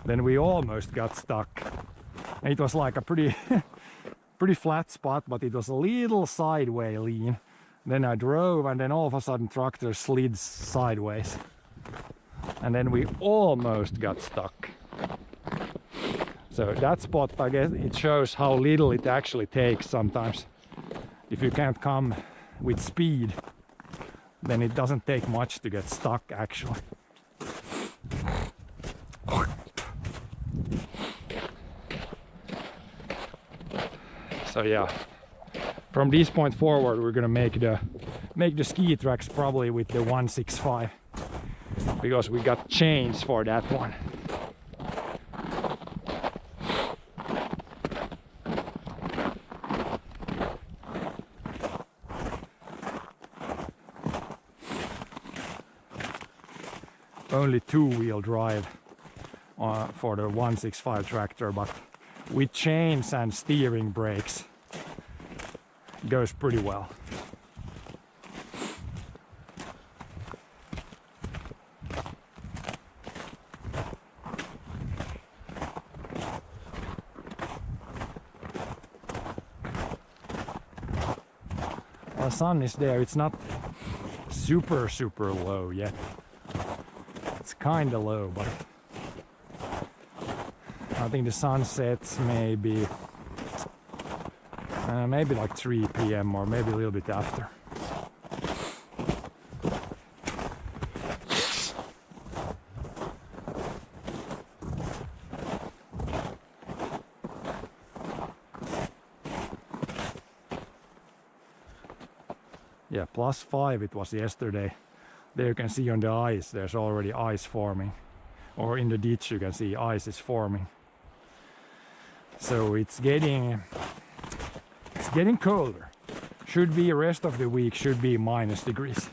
[SPEAKER 2] Then we almost got stuck. And it was like a pretty flat spot, but it was a little sideways lean. Then I drove, and then all of a sudden tractor slid sideways. And then we almost got stuck. So that spot, I guess, it shows how little it actually takes sometimes. If you can't come with speed, then it doesn't take much to get stuck actually. So yeah, from this point forward we're gonna make the ski tracks probably with the 165, because we got chains for that one. only two-wheel drive for the 165 tractor, but with chains and steering brakes goes pretty well. The sun is there. It's not super low yet. It's kind of low, but I think the sun sets maybe like 3 p.m. or maybe a little bit after. Yeah, +5 it was yesterday. There you can see on the ice, there's already ice forming. Or in the ditch you can see ice is forming. So it's getting colder. Should be rest of the week should be -degrees.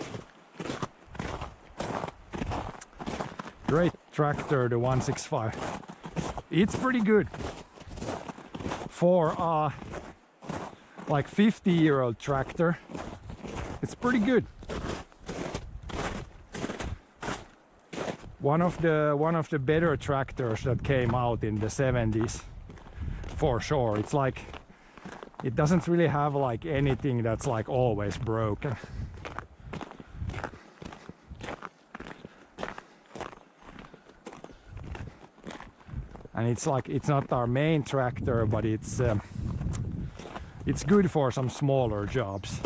[SPEAKER 2] Great tractor, the 165. It's pretty good for a like 50-year-old tractor. It's pretty good. One of the better tractors that came out in the 70s, for sure. It's like it doesn't really have like anything that's like always broken. And it's like it's not our main tractor, but it's good for some smaller jobs.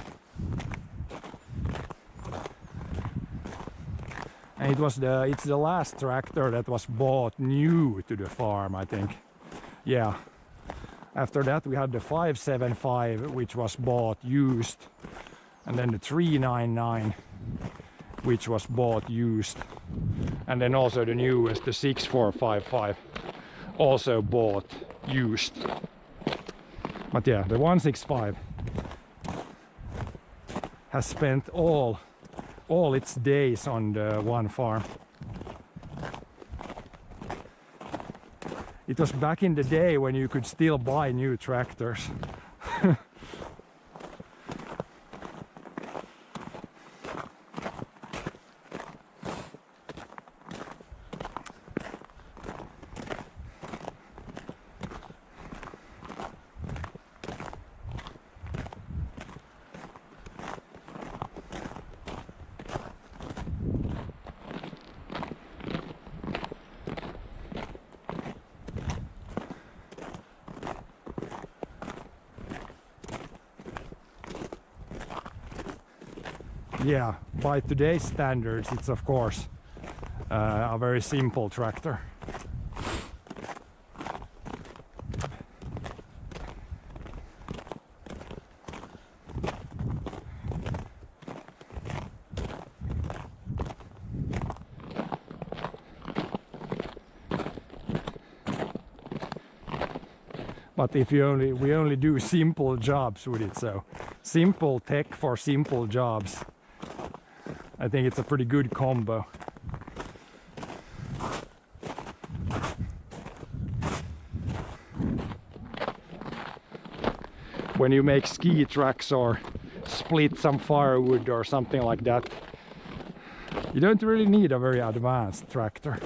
[SPEAKER 2] And it's the last tractor that was bought new to the farm, I think. Yeah. After that we had the 575, which was bought used, and then the 399, which was bought used, and then also the newest, the 6455, also bought used. But yeah, the 165 has spent all its days on the one farm. It was back in the day when you could still buy new tractors. Yeah, by today's standards, it's of course a very simple tractor. But if we only do simple jobs with it, so simple tech for simple jobs, I think it's a pretty good combo. When you make ski tracks or split some firewood or something like that, you don't really need a very advanced tractor.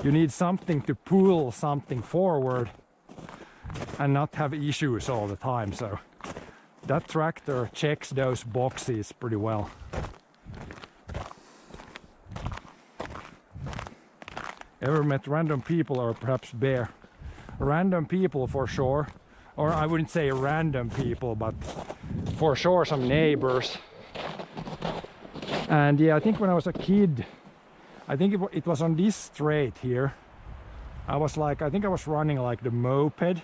[SPEAKER 2] You need something to pull something forward and not have issues all the time, so that tractor checks those boxes pretty well. Ever met random people, or perhaps bear? Random people for sure, or I wouldn't say random people, but for sure some neighbors. And yeah, I think when I was a kid, I think it was on this straight here. I think I was running like the moped,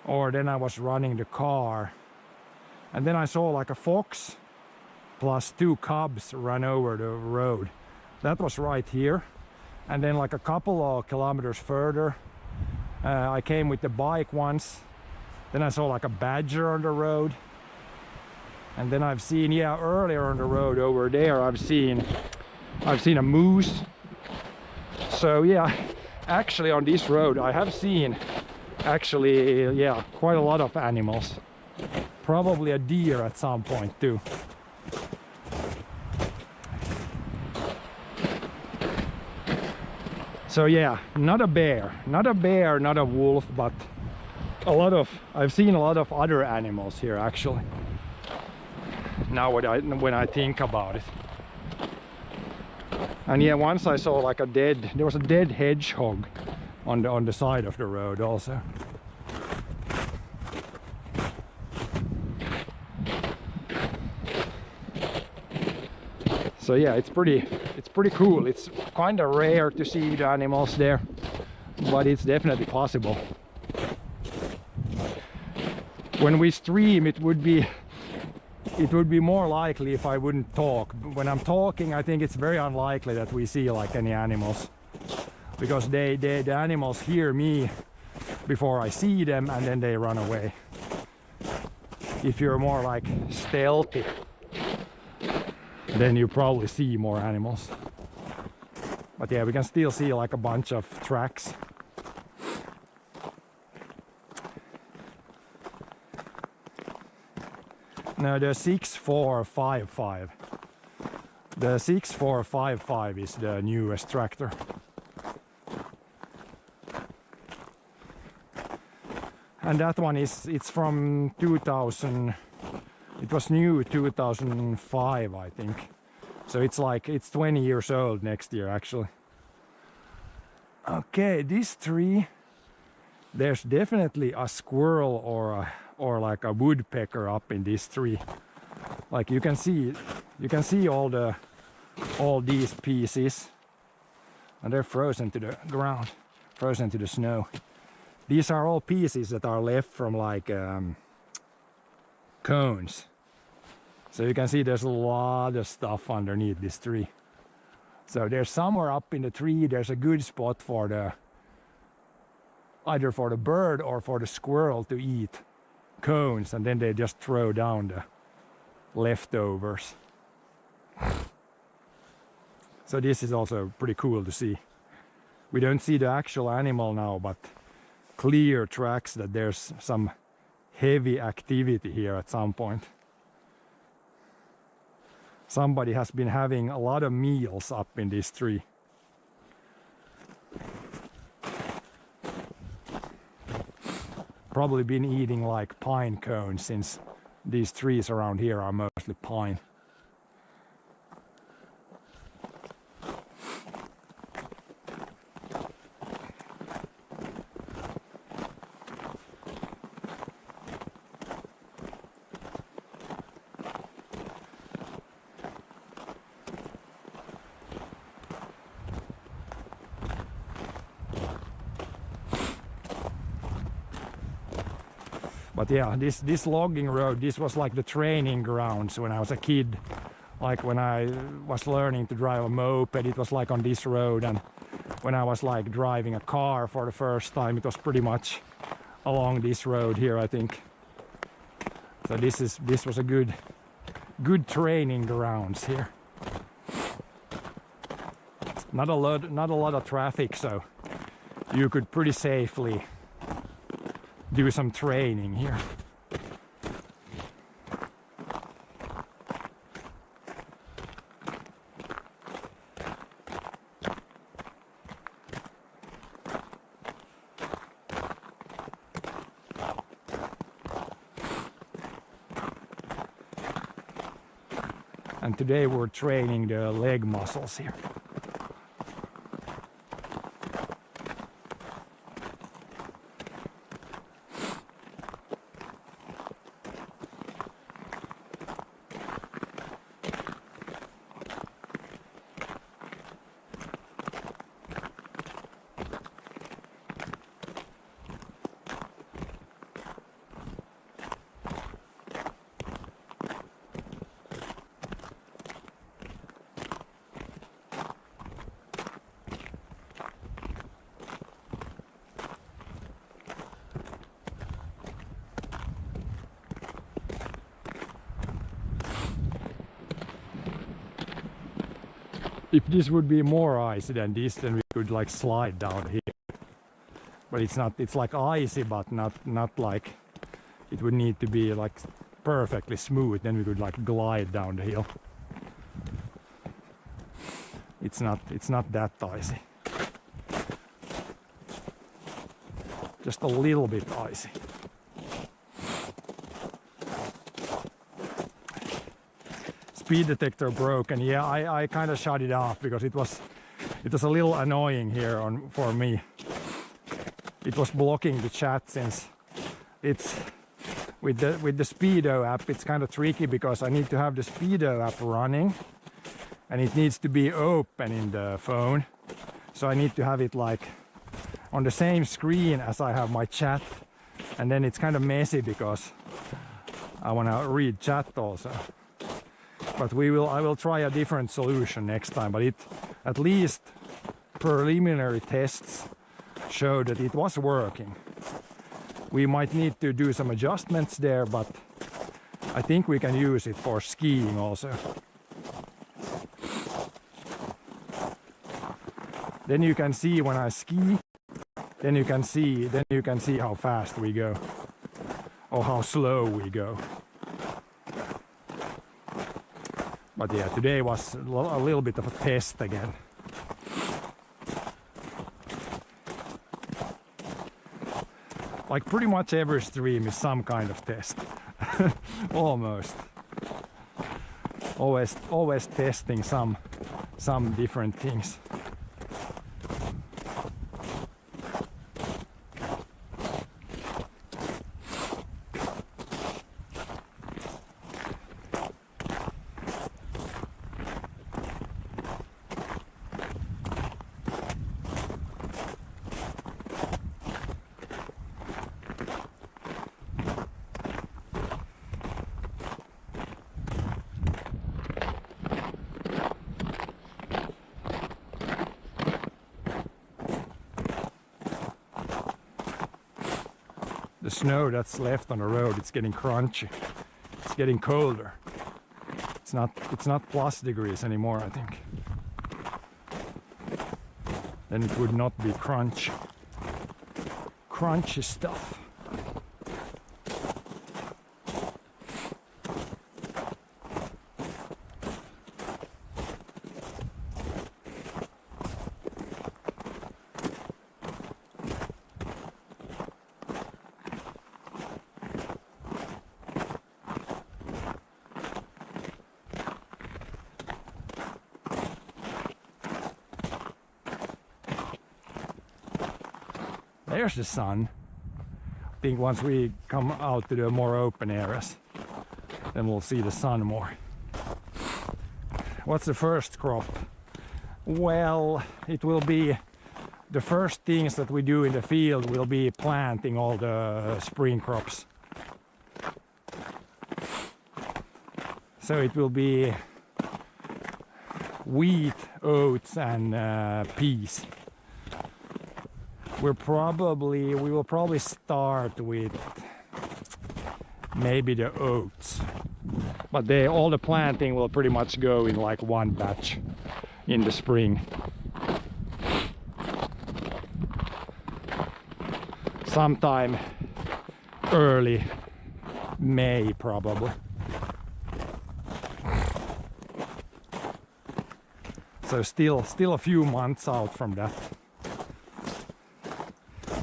[SPEAKER 2] or then I was running the car, and then I saw like a fox plus 2 cubs run over the road. That was right here. And then like a couple of kilometers further, I came with the bike once. Then I saw like a badger on the road. And then I've seen, yeah, earlier on the road over there, I've seen I've seen a moose. So yeah, actually on this road I have seen actually, yeah, quite a lot of animals. Probably a deer at some point too. So yeah, not a bear, not a wolf, but I've seen a lot of other animals here actually. Now when I think about it. And yeah, once I saw like there was a dead hedgehog on the side of the road also. So yeah, it's pretty cool. It's kind of rare to see the animals there, but it's definitely possible. When we stream, it would be more likely if I wouldn't talk. When I'm talking, I think it's very unlikely that we see like any animals, because the animals hear me before I see them and then they run away. If you're more like stealthy, then you probably see more animals. But yeah, we can still see like a bunch of tracks. No, the 6455. The 6455 is the newest tractor. And that one it's from 2000. It was new 2005, I think. So it's 20 years old next year actually. Okay, this tree, there's definitely a squirrel or like a woodpecker up in this tree. Like you can see all these pieces, and they're frozen to the ground, frozen to the snow. These are all pieces that are left from like cones. So you can see there's a lot of stuff underneath this tree. So there's somewhere up in the tree, there's a good spot for either for the bird or for the squirrel to eat cones, and then they just throw down the leftovers. So this is also pretty cool to see. We don't see the actual animal now, but clear tracks that there's some heavy activity here at some point. Somebody has been having a lot of meals up in this tree. Probably been eating like pine cones, since these trees around here are mostly pine. But yeah, this logging road, this was like the training grounds when I was a kid. Like when I was learning to drive a moped, it was like on this road, and when I was like driving a car for the first time, it was pretty much along this road here, I think. So this was a good training grounds here. Not a lot of traffic, so you could pretty safely do some training here. And today we're training the leg muscles here. If this would be more icy than this, then we could like slide down here. But it's not, it's like icy, but not like it would need to be like perfectly smooth, then we could like glide down the hill. It's not that icy. Just a little bit icy. Speed detector broke, and yeah, I kind of shut it off because it was a little annoying here for me. It was blocking the chat since it's with the Speedo app. It's kind of tricky because I need to have the Speedo app running, and it needs to be open in the phone. So I need to have it like on the same screen as I have my chat, and then it's kind of messy because I want to read chat also. But I will try a different solution next time. But at least preliminary tests showed that it was working. We might need to do some adjustments there, but I think we can use it for skiing also. Then you can see when I ski, then you can see how fast we go or how slow we go. But yeah, today was a little bit of a test again. Like pretty much every stream is some kind of test. Almost. Always testing some different things. The snow that's left on the road, it's getting crunchy. It's getting colder. It's not plus degrees anymore, I think. Then it would not be crunchy stuff. There's the sun. I think once we come out to the more open areas, then we'll see the sun more. What's the first crop? Well, it will be the first things that we do in the field will be planting all the spring crops. So it will be wheat, oats and peas. We will probably start with maybe the oats, but all the planting will pretty much go in like one batch in the spring. Sometime early May probably. So still a few months out from that.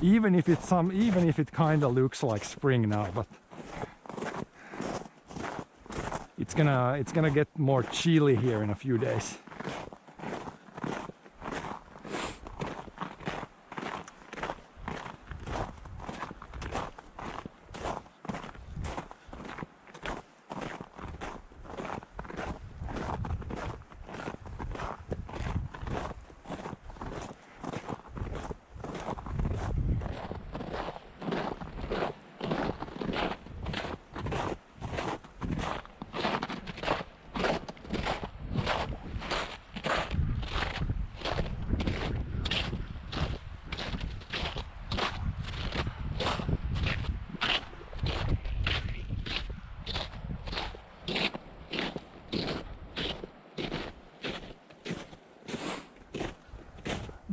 [SPEAKER 2] Even if it kind of looks like spring now, but it's gonna get more chilly here in a few days.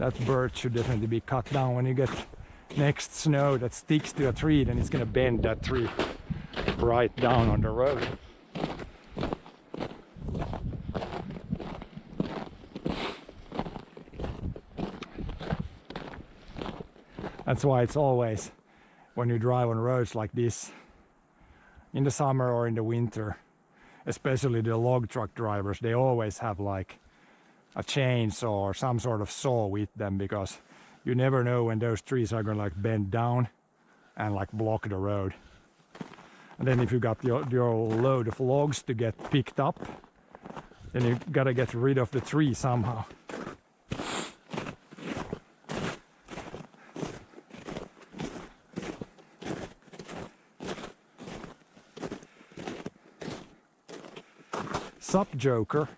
[SPEAKER 2] That birch should definitely be cut down. When you get next snow that sticks to a tree, then it's gonna bend that tree right down on the road. That's why it's always, when you drive on roads like this, in the summer or in the winter, especially the log truck drivers, they always have like a chainsaw or some sort of saw with them, because you never know when those trees are gonna like bend down and like block the road. And then if you got your load of logs to get picked up, then you gotta get rid of the tree somehow. Sup, Joker?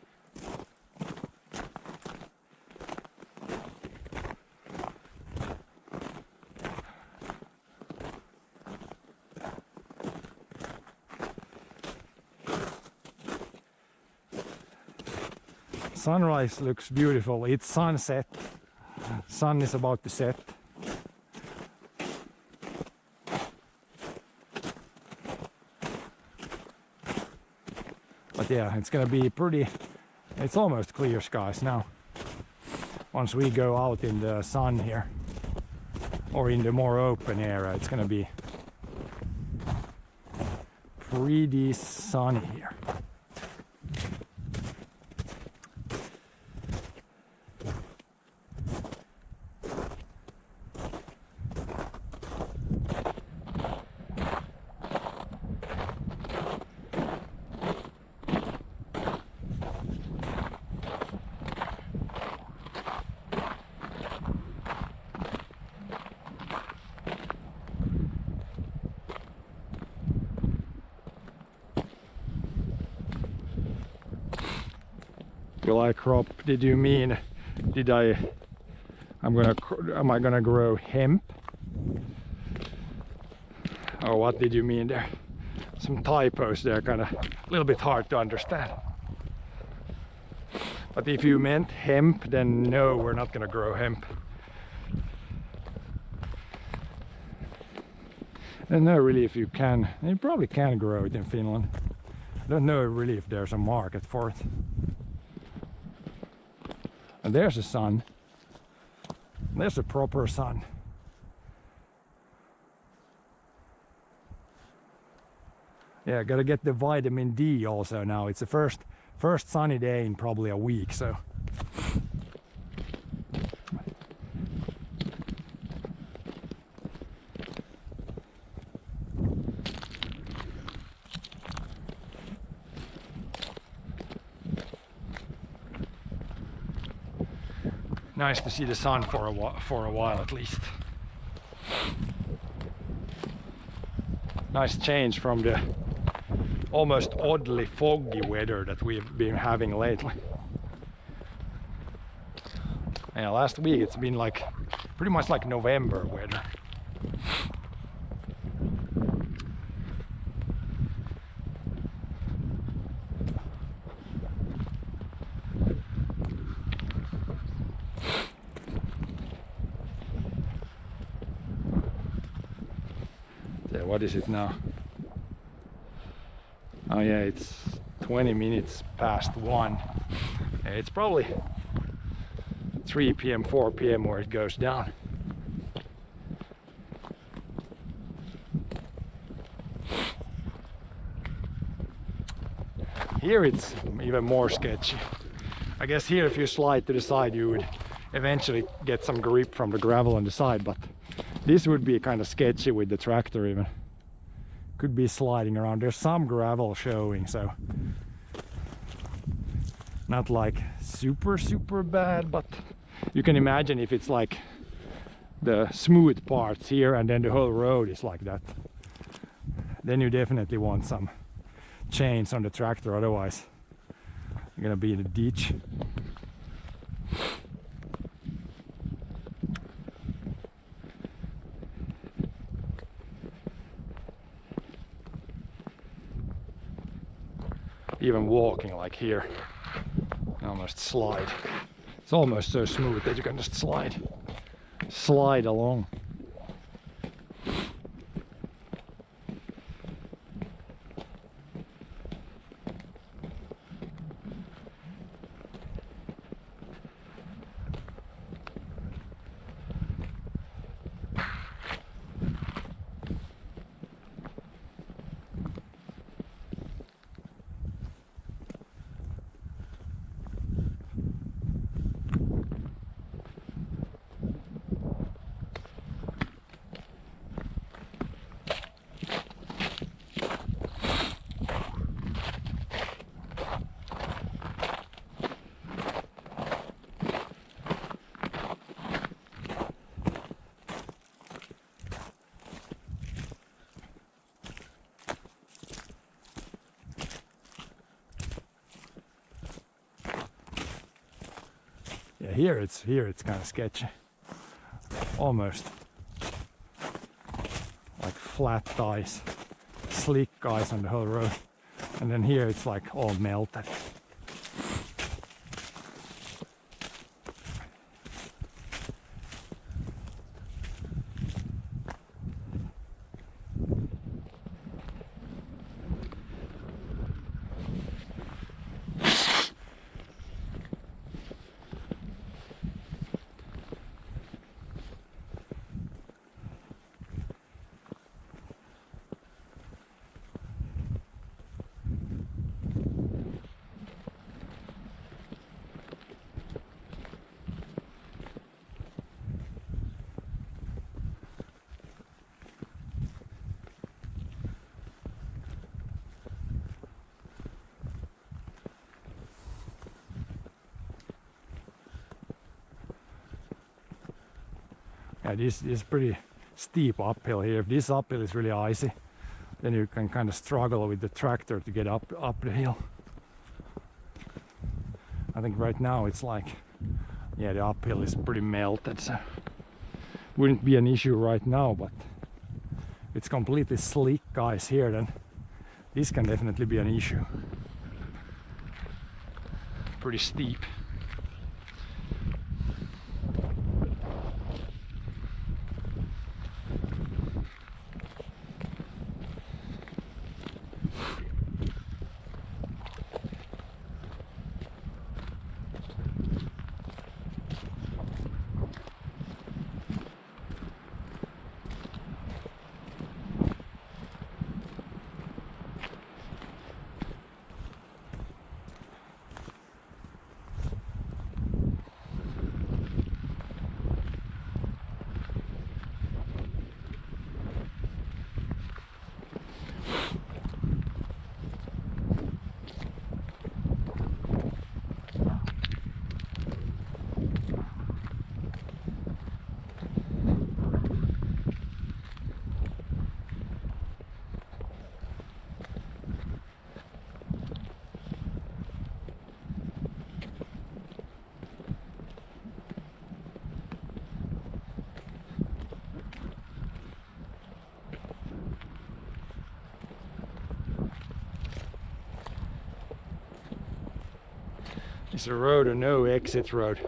[SPEAKER 2] Sunrise looks beautiful. It's sunset. Sun is about to set. But yeah, it's gonna be pretty, it's almost clear skies now. Once we go out in the sun here, or in the more open area, it's gonna be pretty sunny here. July crop, did you mean, am I gonna grow hemp? Or what did you mean there? Some typos there, kind of a little bit hard to understand. But if you meant hemp, then no, we're not gonna grow hemp. I don't know really if you can, you probably can grow it in Finland. I don't know really if there's a market for it. And there's the sun. There's a proper sun. Yeah, gotta get the vitamin D also now. It's the first sunny day in probably a week, so. Nice to see the sun for a while at least. Nice change from the almost oddly foggy weather that we've been having lately. Yeah, last week it's been like pretty much like November weather. Yeah, what is it now? Oh yeah, it's 20 minutes past 1. Yeah, it's probably 3 p.m, 4 p.m. where it goes down. Here it's even more sketchy. I guess here if you slide to the side you would eventually get some grip from the gravel on the side, but this would be kind of sketchy with the tractor even. Could be sliding around. There's some gravel showing, so not like super bad, but you can imagine if it's like the smooth parts here and then the whole road is like that, then you definitely want some chains on the tractor, otherwise you're gonna be in a ditch. Even walking like here, I almost slide. It's almost so smooth that you can just slide along. Yeah, here it's kind of sketchy. Almost like flat ice, slick ice on the whole road. And then here it's like all melted. Yeah, this is pretty steep uphill here. If this uphill is really icy, then you can kind of struggle with the tractor to get up the hill. I think right now it's like, yeah, the uphill is pretty melted, so wouldn't be an issue right now, but if it's completely slick ice here, then this can definitely be an issue. Pretty steep. It's a road or no exit road?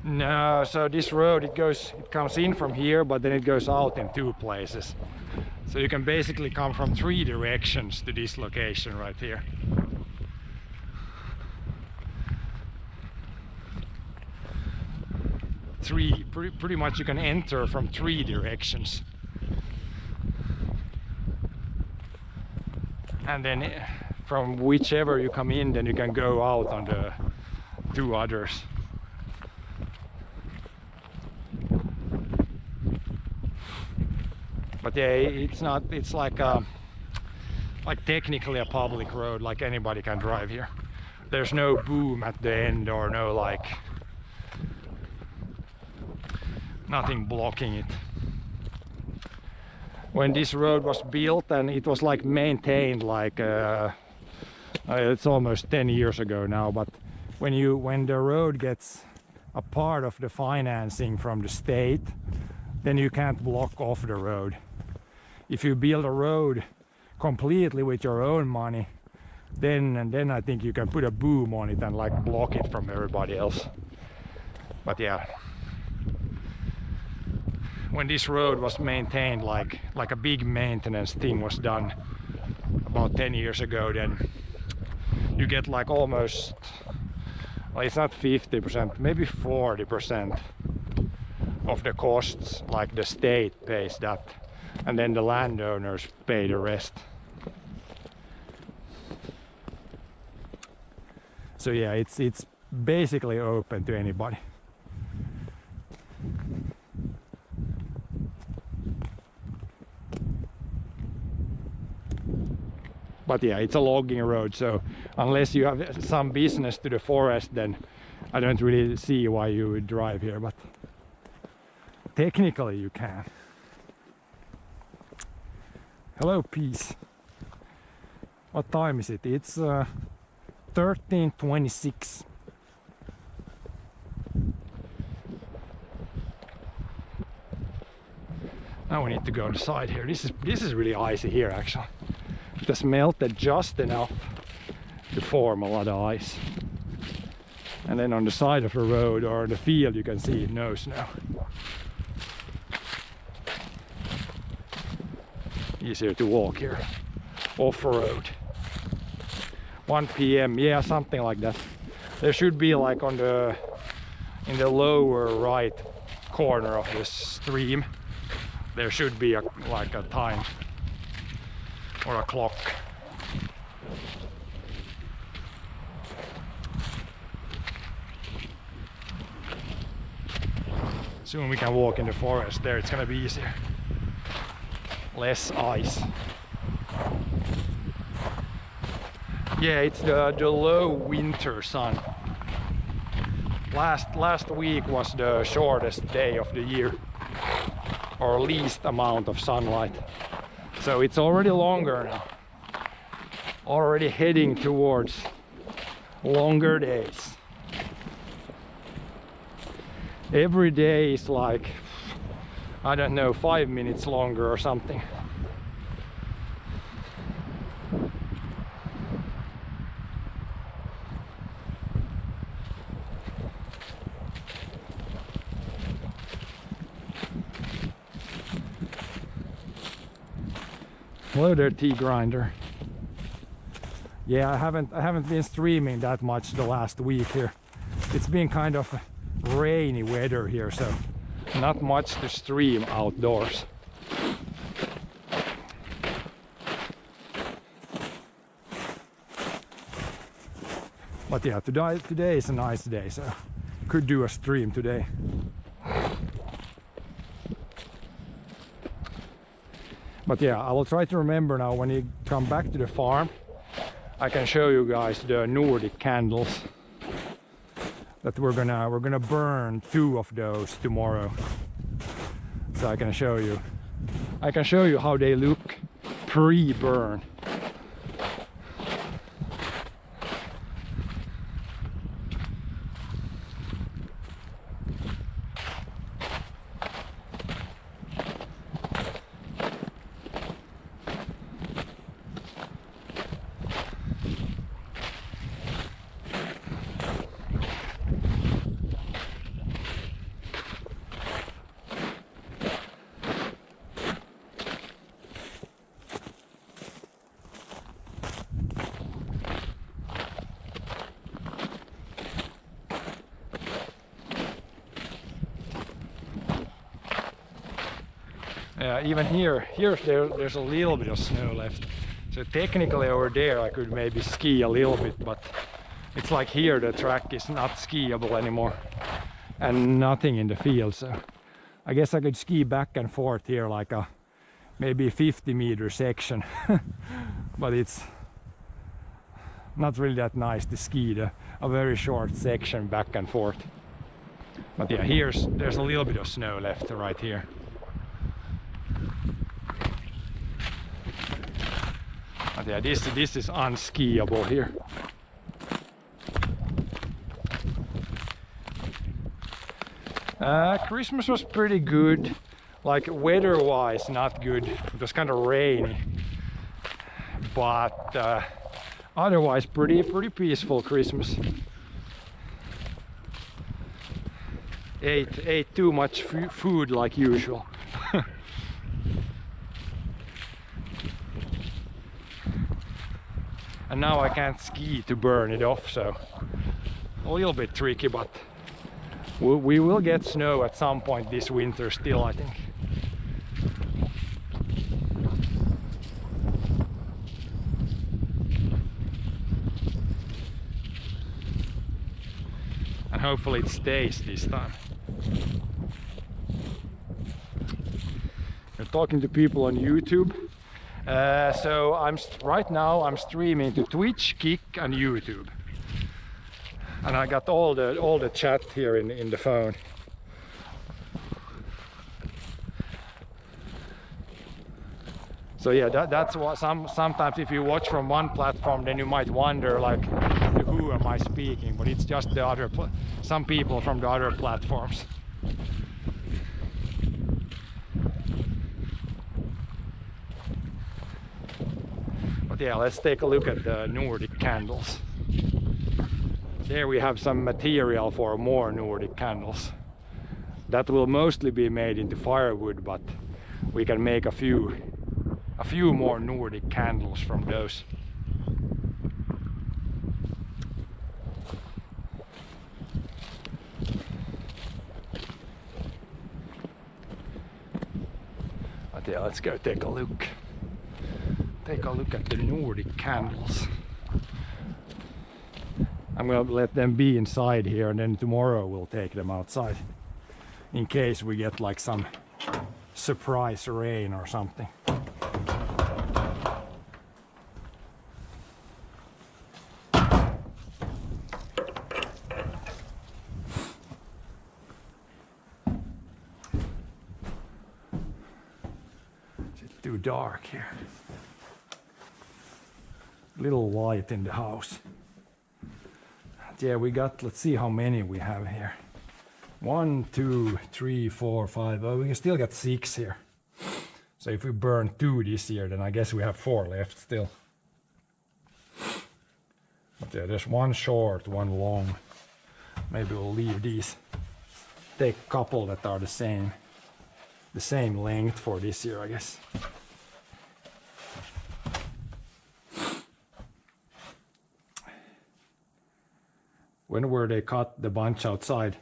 [SPEAKER 2] No, so this road it comes in from here, but then it goes out in two places. So you can basically come from three directions to this location right here. Pretty much you can enter from three directions. And then from whichever you come in, then you can go out on the two others. But yeah, it's like technically a public road, like anybody can drive here. There's no boom at the end or no like nothing blocking it. When this road was built and it was like maintained like it's almost 10 years ago now, but when the road gets a part of the financing from the state, then you can't block off the road. If you build a road completely with your own money, then I think you can put a boom on it and like block it from everybody else. But yeah, when this road was maintained, like a big maintenance thing was done about 10 years ago, then you get like almost, well, it's not 50%, maybe 40% of the costs, like the state pays that, and then the landowners pay the rest. So yeah, it's basically open to anybody. But yeah, it's a logging road, so unless you have some business to the forest, then I don't really see why you would drive here, but technically you can. Hello, peace. What time is it? It's 13:26. Now we need to go on the side here. This is really icy here actually. It has melted just enough to form a lot of ice. And then on the side of the road or the field you can see no snow. Easier to walk here. Off-road. 1 p.m. yeah, something like that. There should be like in the lower right corner of this stream, there should be like a time or a clock. Soon we can walk in the forest there, it's gonna be easier. Less ice. Yeah, it's the low winter sun. Last week was the shortest day of the year, or least amount of sunlight. So it's already longer now. Already heading towards longer days. Every day is like, I don't know, 5 minutes longer or something. Hello there, tea grinder. Yeah, I haven't been streaming that much the last week here. It's been kind of rainy weather here, so not much to stream outdoors. But yeah, today is a nice day, so could do a stream today. But yeah, I will try to remember now when you come back to the farm, I can show you guys the Nordic candles that we're gonna burn 2 of those tomorrow. So I can show you how they look pre-burn. Even there's a little bit of snow left. So technically over there I could maybe ski a little bit, but it's like here the track is not skiable anymore and nothing in the field. So I guess I could ski back and forth here like a maybe 50-meter section. But it's not really that nice to ski a very short section back and forth. But yeah, there's a little bit of snow left right here. But yeah, this is unskiable here. Christmas was pretty good, like weather-wise not good. It was kind of rainy, but otherwise pretty peaceful Christmas. ate too much food like usual. And now I can't ski to burn it off, so a little bit tricky, but we will get snow at some point this winter still, I think. And hopefully it stays this time. You're talking to people on YouTube. So right now I'm streaming to Twitch, Kick and YouTube. And I got all the chat here in the phone. So yeah, that's what sometimes if you watch from one platform, then you might wonder like, to who am I speaking? But it's just the other some people from the other platforms. But yeah, let's take a look at the Nordic candles. There we have some material for more Nordic candles. That will mostly be made into firewood, but we can make a few more Nordic candles from those. But yeah, let's go take a look. Take a look at the Nordic candles. I'm gonna let them be inside here, and then tomorrow we'll take them outside in case we get like some surprise rain or something. It's too dark here. Little light in the house. Yeah, we got, let's see how many we have here. 1, 2, 3, 4, 5. Oh, we still got 6 here. So if we burn 2 this year, then I guess we have 4 left still. But yeah, there's 1 short, 1 long. Maybe we'll leave these. Take a couple that are the same length for this year, I guess. When were they cut, the bunch outside?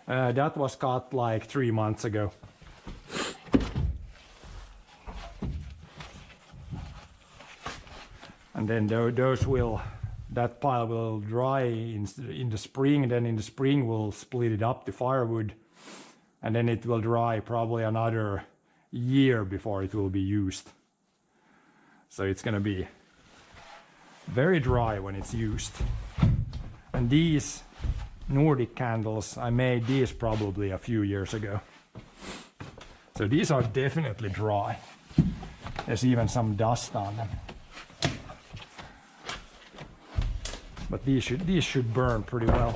[SPEAKER 2] That was cut like 3 months ago. And then that pile will dry in the spring, and then in the spring we'll split it up to firewood, and then it will dry probably another year before it will be used. So it's gonna be very dry when it's used. And these Nordic candles, I made these probably a few years ago. So these are definitely dry. There's even some dust on them. But these should burn pretty well.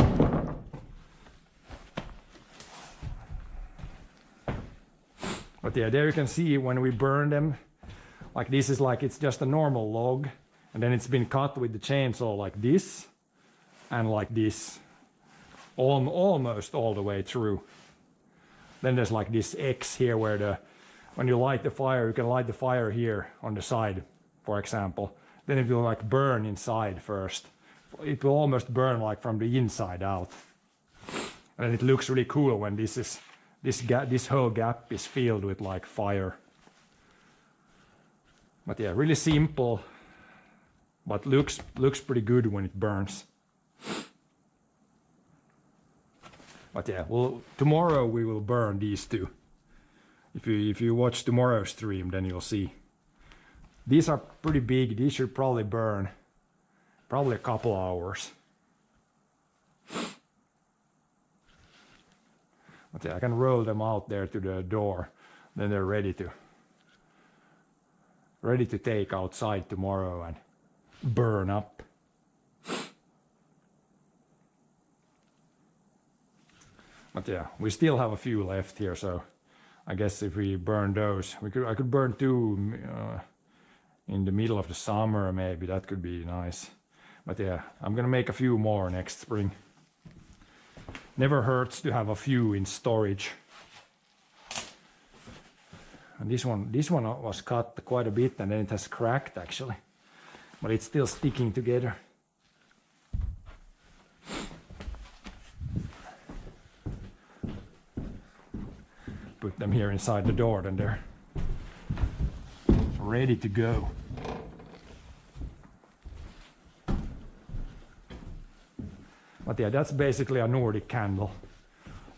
[SPEAKER 2] But yeah, there you can see when we burn them, like this is like, it's just a normal log, and then it's been cut with the chainsaw like this. And like this, almost all the way through. Then there's like this X here where when you light the fire, you can light the fire here on the side, for example. Then it will like burn inside first. It will almost burn like from the inside out. And it looks really cool when this whole gap is filled with like fire. But yeah, really simple, but looks pretty good when it burns. But yeah, tomorrow we will burn these 2. If you watch tomorrow's stream, then you'll see. These are pretty big. These should probably burn probably a couple hours. But yeah, I can roll them out there to the door. Then they're ready to take outside tomorrow and burn up. But yeah, we still have a few left here, so I guess if we burn those, I could burn 2 in the middle of the summer, maybe that could be nice. But yeah, I'm gonna make a few more next spring. Never hurts to have a few in storage. And this one was cut quite a bit and then it has cracked actually, but it's still sticking together. Put them here inside the door, then they're ready to go. But yeah, that's basically a Nordic candle.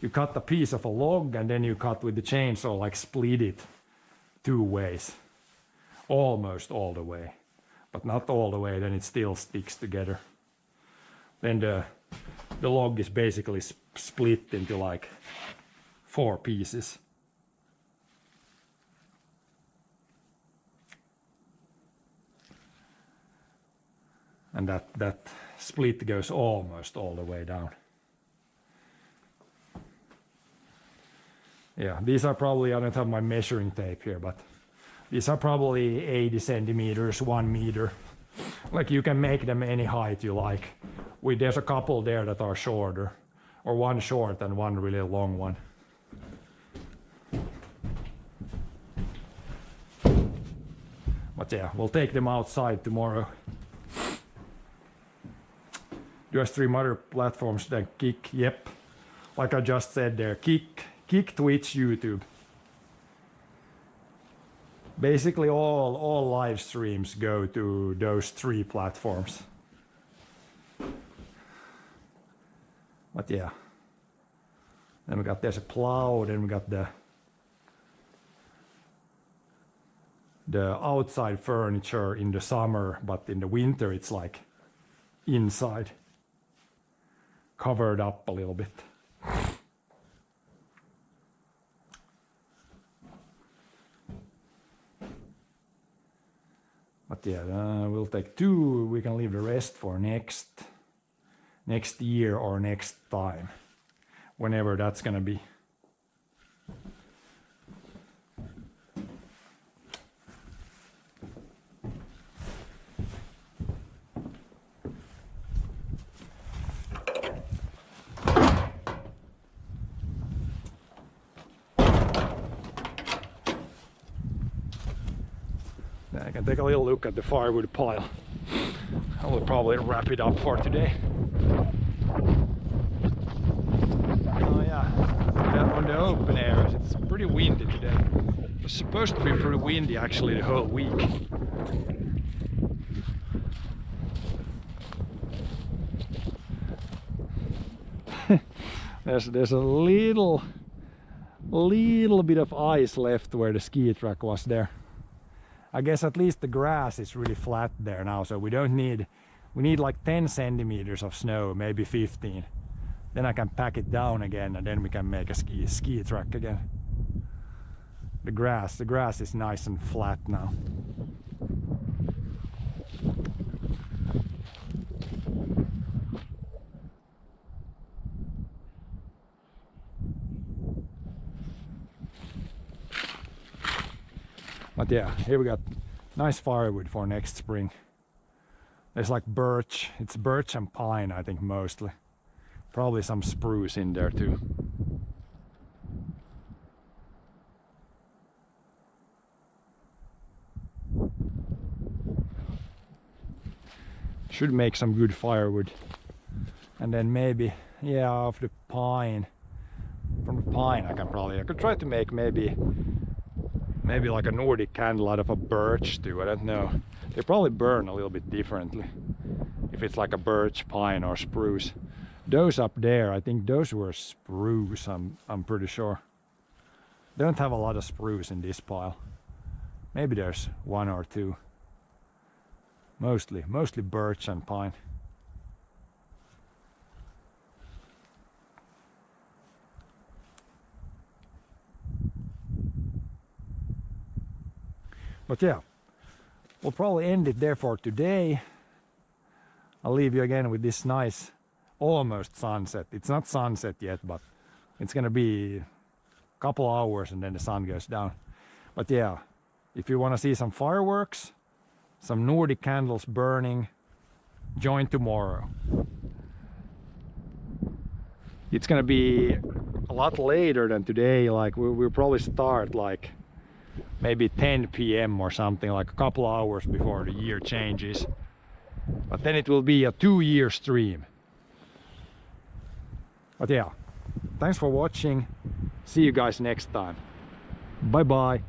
[SPEAKER 2] You cut a piece of a log and then you cut with the chainsaw, like split it 2 ways. Almost all the way, but not all the way, then it still sticks together. Then the log is basically split into like 4 pieces. And that split goes almost all the way down. Yeah, these are probably, I don't have my measuring tape here, but these are probably 80 centimeters, 1 meter. Like you can make them any height you like. There's a couple there that are shorter, or one short and one really long one. But yeah, we'll take them outside tomorrow. Do I stream other platforms than Kick? Yep. Like I just said there, Kick, Twitch, YouTube. Basically all live streams go to those 3 platforms. But yeah. Then we got, there's a plow, then we got the outside furniture in the summer, but in the winter it's like inside. Covered up a little bit. But yeah, we'll take 2. We can leave the rest for next year or next time, whenever that's gonna be. I can take a little look at the firewood pile. I will probably wrap it up for today. Oh yeah, on the open areas it's pretty windy today. It was supposed to be pretty windy actually the whole week. There's a little bit of ice left where the ski track was there. I guess at least the grass is really flat there now, so we need like 10 centimeters of snow, maybe 15. Then I can pack it down again and then we can make a ski track again. The grass is nice and flat now. But yeah, here we got nice firewood for next spring. There's like birch, it's birch and pine I think mostly. Probably some spruce in there too. Should make some good firewood. And then maybe, yeah, of the pine. From the pine I could try to make maybe like a Nordic candle out of a birch too, I don't know. They probably burn a little bit differently if it's like a birch, pine or spruce. Those up there, I think those were spruce, I'm pretty sure. Don't have a lot of spruce in this pile. Maybe there's 1 or 2. Mostly birch and pine. But yeah, we'll probably end it there for today. I'll leave you again with this nice, almost sunset. It's not sunset yet, but it's gonna be a couple hours and then the sun goes down. But yeah, if you want to see some fireworks, some Nordic candles burning, join tomorrow. it's gonna be a lot later than today. Like we'll probably start like maybe 10 p.m. or something, like a couple hours before the year changes. But then it will be a 2-year stream. But yeah, thanks for watching. See you guys next time. Bye bye.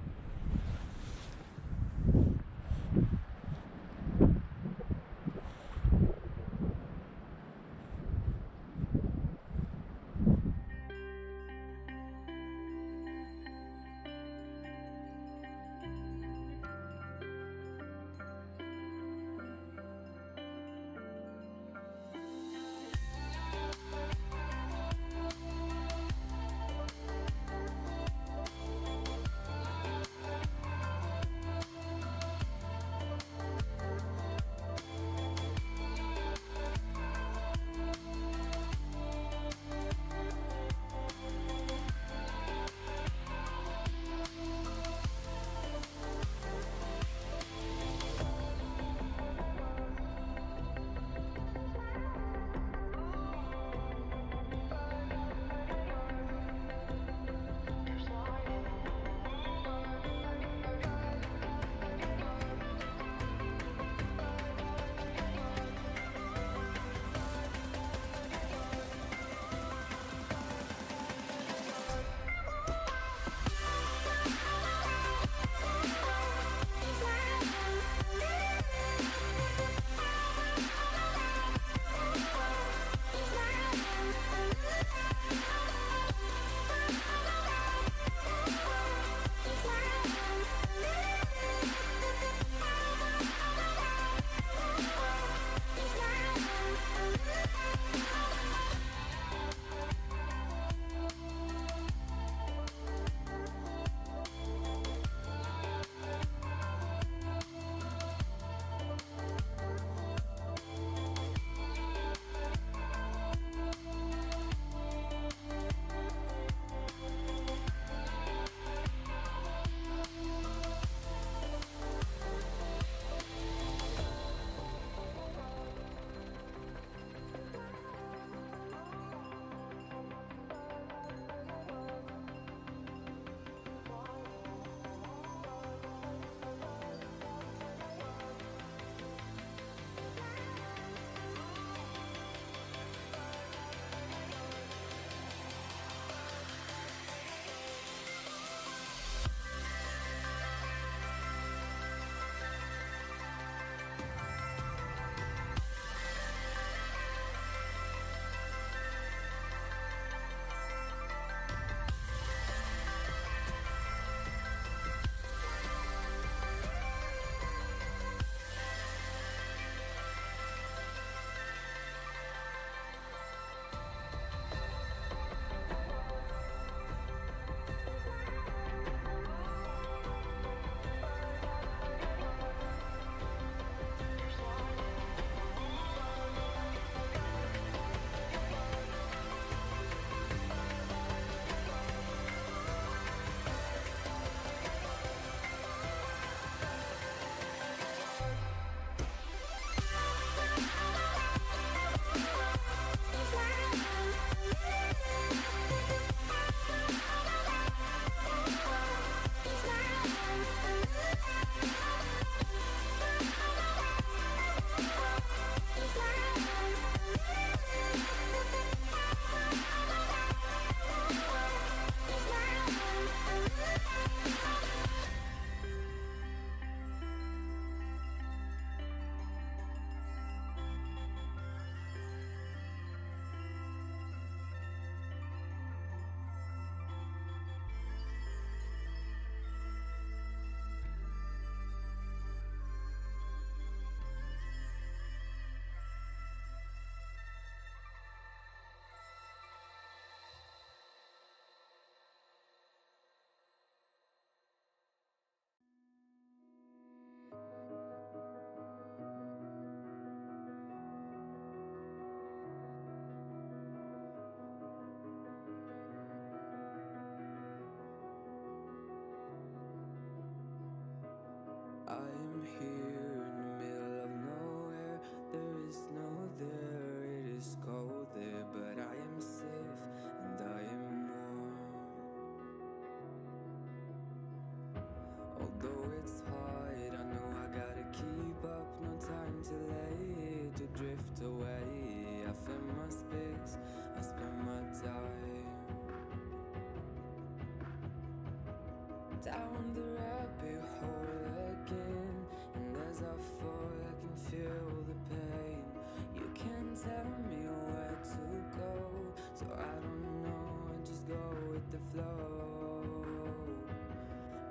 [SPEAKER 1] flow.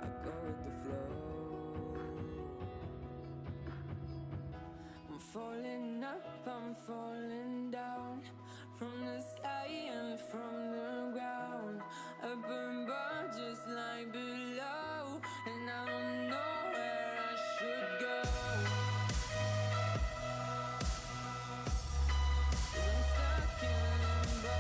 [SPEAKER 1] I go with the flow. I'm falling up, I'm falling down, from the sky and from the ground. Up above just like below, and I don't know where I should go. 'Cause I'm stuck in limbo.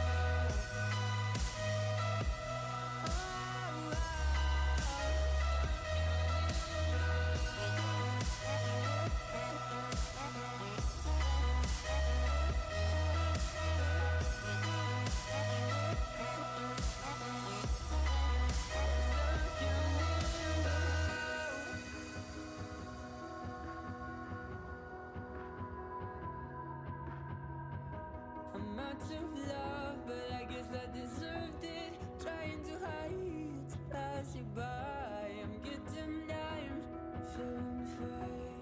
[SPEAKER 1] I'm out of love, but I guess I deserved it. Trying to hide, to pass you by. I'm getting down, feeling fine.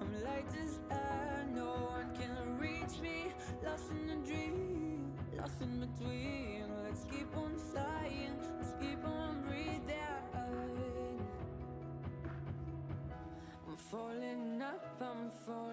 [SPEAKER 1] I'm light as air, no one can reach me. Lost in a dream, lost in between. Let's keep on flying, let's keep on breathing. I'm falling up, I'm falling